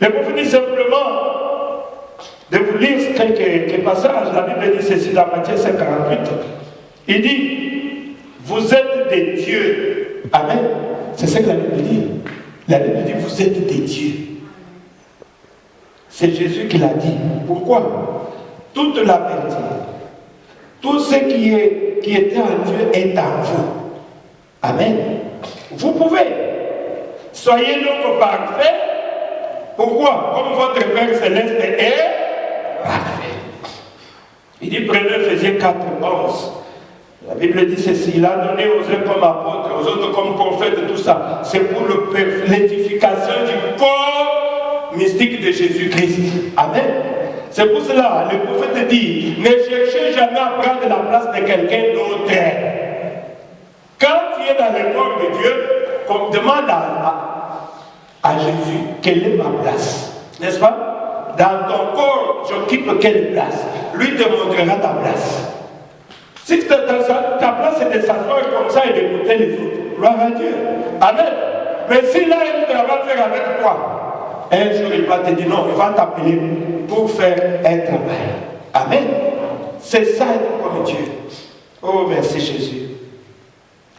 Mais vous dites simplement de vous lire quelques passages. La Bible dit ceci dans Matthieu 5,48. Il dit, vous êtes des dieux. Amen. C'est ce que la Bible dit. La Bible dit, vous êtes des dieux. C'est Jésus qui l'a dit. Pourquoi? Toute la vérité, tout ce qui était en Dieu est en vous. Amen. Vous pouvez. Soyez donc parfaits. Pourquoi? Comme votre Père Céleste est parfait. Il dit, prenez Ephésiens 4, 11. La Bible dit ceci, il a donné aux uns comme apôtres, aux autres comme prophètes, tout ça. C'est pour l'édification du corps mystique de Jésus-Christ. Amen. C'est pour cela, le prophète dit, ne cherchez jamais à prendre la place de quelqu'un d'autre. Quand tu es dans le corps de Dieu, on demande à Jésus, quelle est ma place? N'est-ce pas? Dans ton corps, j'occupe quelle place? Lui te montrera ta place. Si ta place est de s'asseoir comme ça et d'écouter les autres, gloire à Dieu. Amen. Mais si là, il va faire avec toi, un jour il va te dire non, il va t'appeler pour faire un travail. Amen. C'est ça être comme Dieu. Oh, merci Jésus.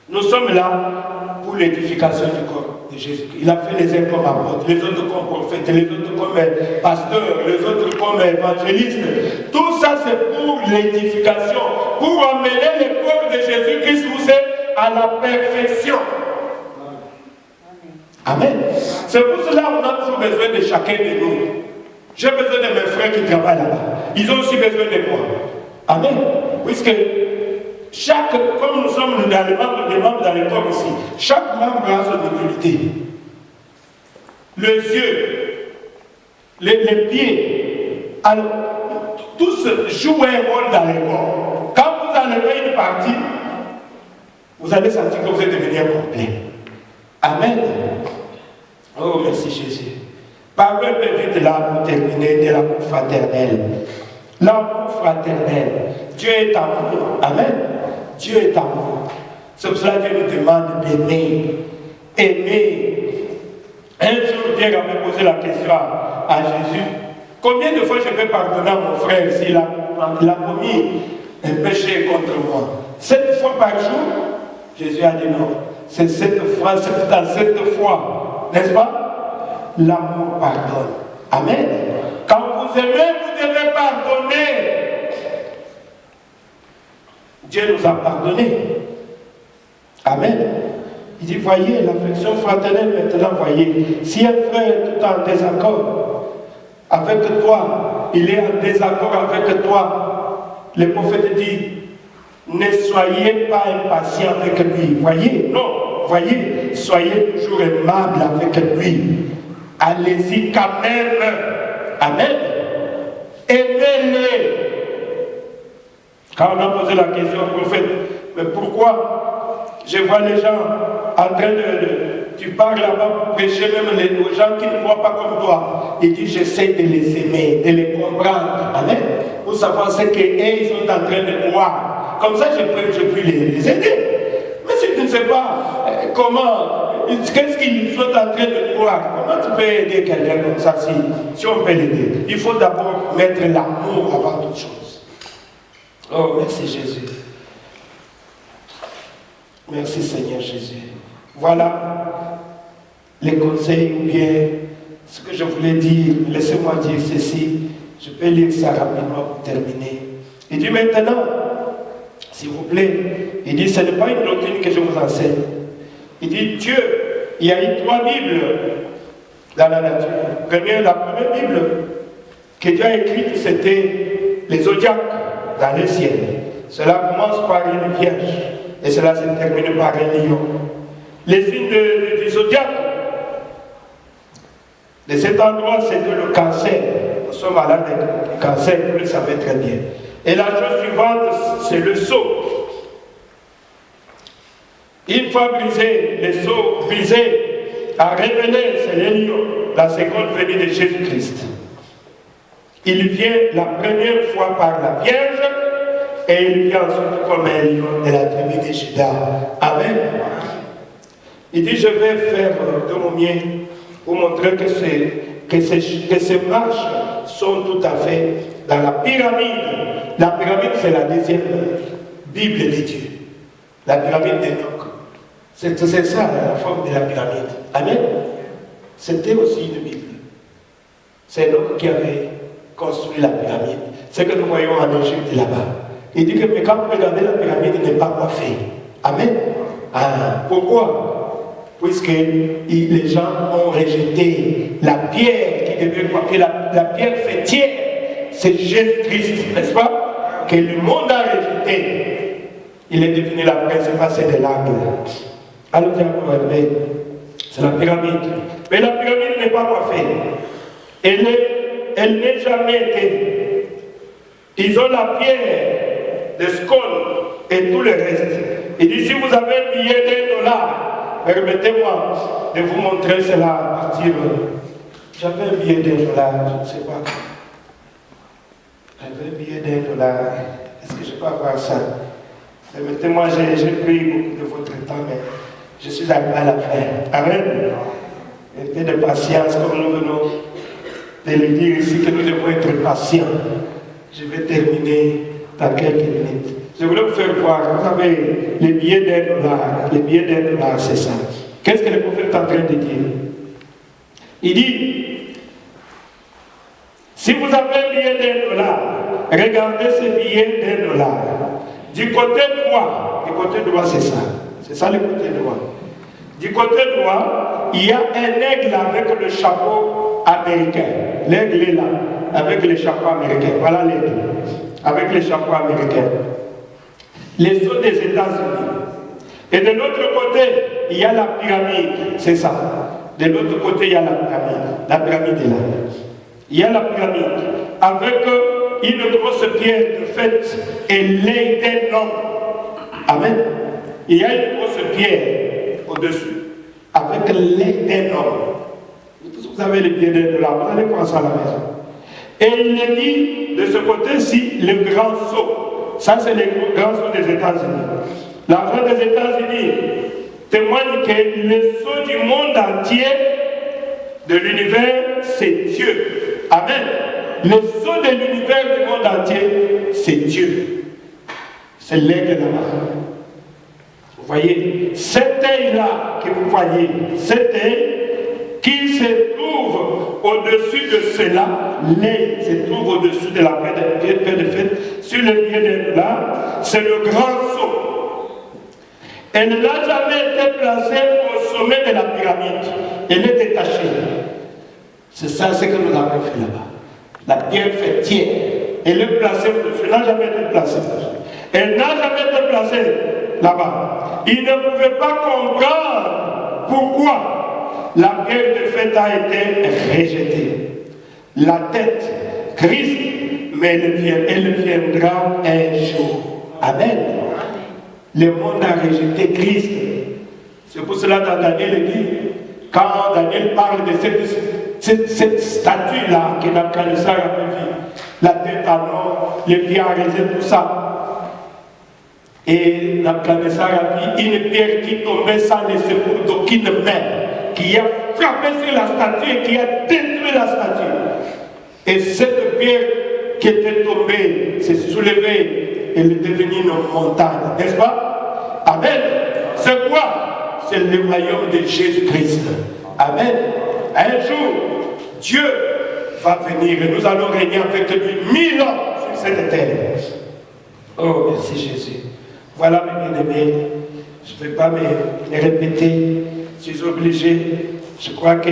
Nous sommes là pour l'édification du corps de Jésus. Il a fait les uns comme apôtres, les autres comme prophètes, les autres comme pasteurs, les autres comme évangélistes. Tout ça c'est pour l'édification, pour amener le corps de Jésus-Christ à la perfection. Amen. C'est pour cela qu'on a toujours besoin de chacun de nous. J'ai besoin de mes frères qui travaillent là-bas. Ils ont aussi besoin de moi. Amen. Puisque comme nous sommes dans les membres dans le corps ici, chaque membre a son utilité. Les yeux, les pieds, alors, tous jouent un rôle dans le corps. Quand vous enlevez une partie, vous allez sentir que vous êtes devenu complet. Amen. Oh, merci Jésus. Parlons un peu vite là pour terminer de l'amour fraternel. L'amour fraternel. Dieu est amour. Amen. Dieu est amour. C'est pour cela que Dieu nous demande d'aimer. Aimer. Un jour, Pierre avait posé la question à Jésus. Combien de fois je peux pardonner à mon frère s'il a commis un péché contre moi? 7 fois par jour? Jésus a dit non. C'est 7 fois, 77 fois. N'est-ce pas? L'amour pardonne. Amen. Quand vous aimez, vous devez pardonner. Dieu nous a pardonné. Amen. Il dit, voyez, l'affection fraternelle maintenant, voyez. Si un frère est tout en désaccord avec toi, il est en désaccord avec toi, le prophète dit, ne soyez pas impatient avec lui. Voyez, non, voyez, soyez toujours aimable avec lui. Allez-y quand même. Amen. Aimez-les. Quand on a posé la question au prophète, mais pourquoi je vois les gens en train tu parles là-bas pour prêcher même aux gens qui ne croient pas comme toi. Il dit, j'essaie de les aimer, de les comprendre. Amen. Pour savoir ce qu'ils sont en train de croire. Comme ça, je peux les aider. Mais si tu ne sais pas comment, qu'est-ce qu'ils sont en train de croire, comment tu peux aider quelqu'un comme ça si on peut l'aider? Il faut d'abord mettre l'amour avant toute chose. Oh, merci Jésus. Merci Seigneur Jésus. Voilà les conseils ou bien ce que je voulais dire. Laissez-moi dire ceci. Je peux lire ça rapidement pour terminer. Il dit maintenant, s'il vous plaît, il dit ce n'est pas une doctrine que je vous enseigne. Il dit Dieu, il y a eu 3 Bibles dans la nature. La première Bible que Dieu a écrite, c'était les zodiaques dans le ciel. Cela commence par une vierge et cela se termine par un lion. Les signes du zodiaque de cet endroit, c'était le cancer. Nous sommes malades du cancer, vous le savez très bien. Et la chose suivante, c'est le sceau. Une fois brisé, le sceau brisé a révélé, c'est le lion, la seconde venue de Jésus-Christ. Il vient la première fois par la Vierge et il vient ensuite comme un lion de la tribu de Juda. Amen. Il dit, je vais faire de mon mieux pour montrer que ces marches sont tout à fait dans la pyramide. La pyramide, c'est la deuxième Bible de Dieu. La pyramide d'Enoch. C'est ça, la forme de la pyramide. Amen. C'était aussi une Bible. C'est l'homme qui avait construit la pyramide. C'est que nous voyons en Égypte là-bas. Il dit que mais quand vous regardez la pyramide, il n'est pas coiffé. Amen. Ah, pourquoi? Puisque les gens ont rejeté la pierre qui devait coiffer, la pierre fêtière. C'est Jésus-Christ, n'est-ce pas? Que le monde a rejeté. Il est devenu la principale, c'est de l'angle. Alors, c'est la pyramide. Mais la pyramide n'est pas coiffée. Elle n'est jamais été. Ils ont la pierre de scone et tout le reste. Il dit, si vous avez un billet d'$1, permettez-moi de vous montrer cela à partir. J'avais un billet d'$1, je ne sais pas. J'avais un billet d'$1. Est-ce que je peux avoir ça? Permettez-moi, j'ai pris beaucoup de votre temps, mais je suis arrivé à la fin. Amen. Un peu de patience, comme nous venons de le dire ici, que nous devons être patients. Je vais terminer dans quelques minutes. Je voulais vous faire voir, vous avez les billets d'$1. Les billets d'$1, c'est ça. Qu'est-ce que le prophète est en train de dire? Il dit, si vous avez un billet d'$1, regardez ce billet d'$1. Du côté droit, c'est ça. C'est ça le côté droit. Du côté droit, il y a un aigle avec le chapeau américain. L'aigle est là, avec le chapeau américain. Voilà l'aigle, avec le chapeau américain. Les sceaux des États-Unis. Et de l'autre côté, il y a la pyramide. C'est ça. De l'autre côté, il y a la pyramide. La pyramide est là. Il y a la pyramide avec une grosse pierre de fête et l'œil d'un homme. Amen. Il y a une grosse pierre au-dessus avec l'œil d'un homme. Vous avez les pieds d'$1, vous allez voir ça à la maison. Et il est dit de ce côté-ci le grand sceau. Ça, c'est le grand sceau des États-Unis. L'argent des États-Unis témoigne que le sceau du monde entier, de l'univers, c'est Dieu. Amen. Le sceau de l'univers du monde entier, c'est Dieu. C'est l'aigle là-bas. Vous voyez, cet œil-là que vous voyez, cet œil qui se trouve au-dessus de cela, l'œil se trouve au-dessus de la pierre de fête, sur le pied de là, c'est le grand sceau. Elle n'a jamais été placée au sommet de la pyramide. Elle est détachée. C'est ça ce que nous avons fait là-bas. La pierre fêtière, elle est placée au-dessus. Elle n'a jamais été placée au-dessus. Elle n'a jamais été placée là-bas. Il ne pouvait pas comprendre pourquoi la pierre de fête a été rejetée. La tête, Christ, mais elle viendra un jour. Amen. Le monde a rejeté Christ. C'est pour cela que dans Daniel dit, quand Daniel parle de cette statue-là que Nabuchodonosor avait vue, la tête en or, les pieds en raisin, tout ça. Et Nabuchodonosor a vu une pierre qui tombait sans laisser pour d'aucune main, qui a frappé sur la statue et qui a détruit la statue. Et cette pierre qui était tombée s'est soulevée et est devenue une montagne, n'est-ce pas? Amen. C'est quoi? C'est le royaume de Jésus-Christ. Amen. Un jour, Dieu va venir et nous allons régner avec lui 1000 ans sur cette terre. Oh, merci Jésus. Voilà mes bien-aimés. Je ne vais pas me répéter. Je suis obligé. Je crois que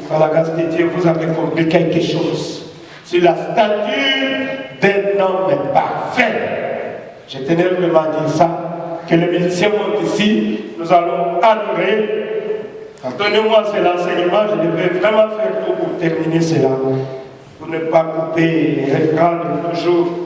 par la grâce de Dieu, vous avez compris quelque chose. Sur la statue d'un homme parfait. Je tenais vraiment à dire ça. Que les musiciens montent ici. Nous allons adorer. Pardonnez-moi, c'est l'enseignement, je devais vraiment faire tout pour terminer cela, pour ne pas couper et reprendre toujours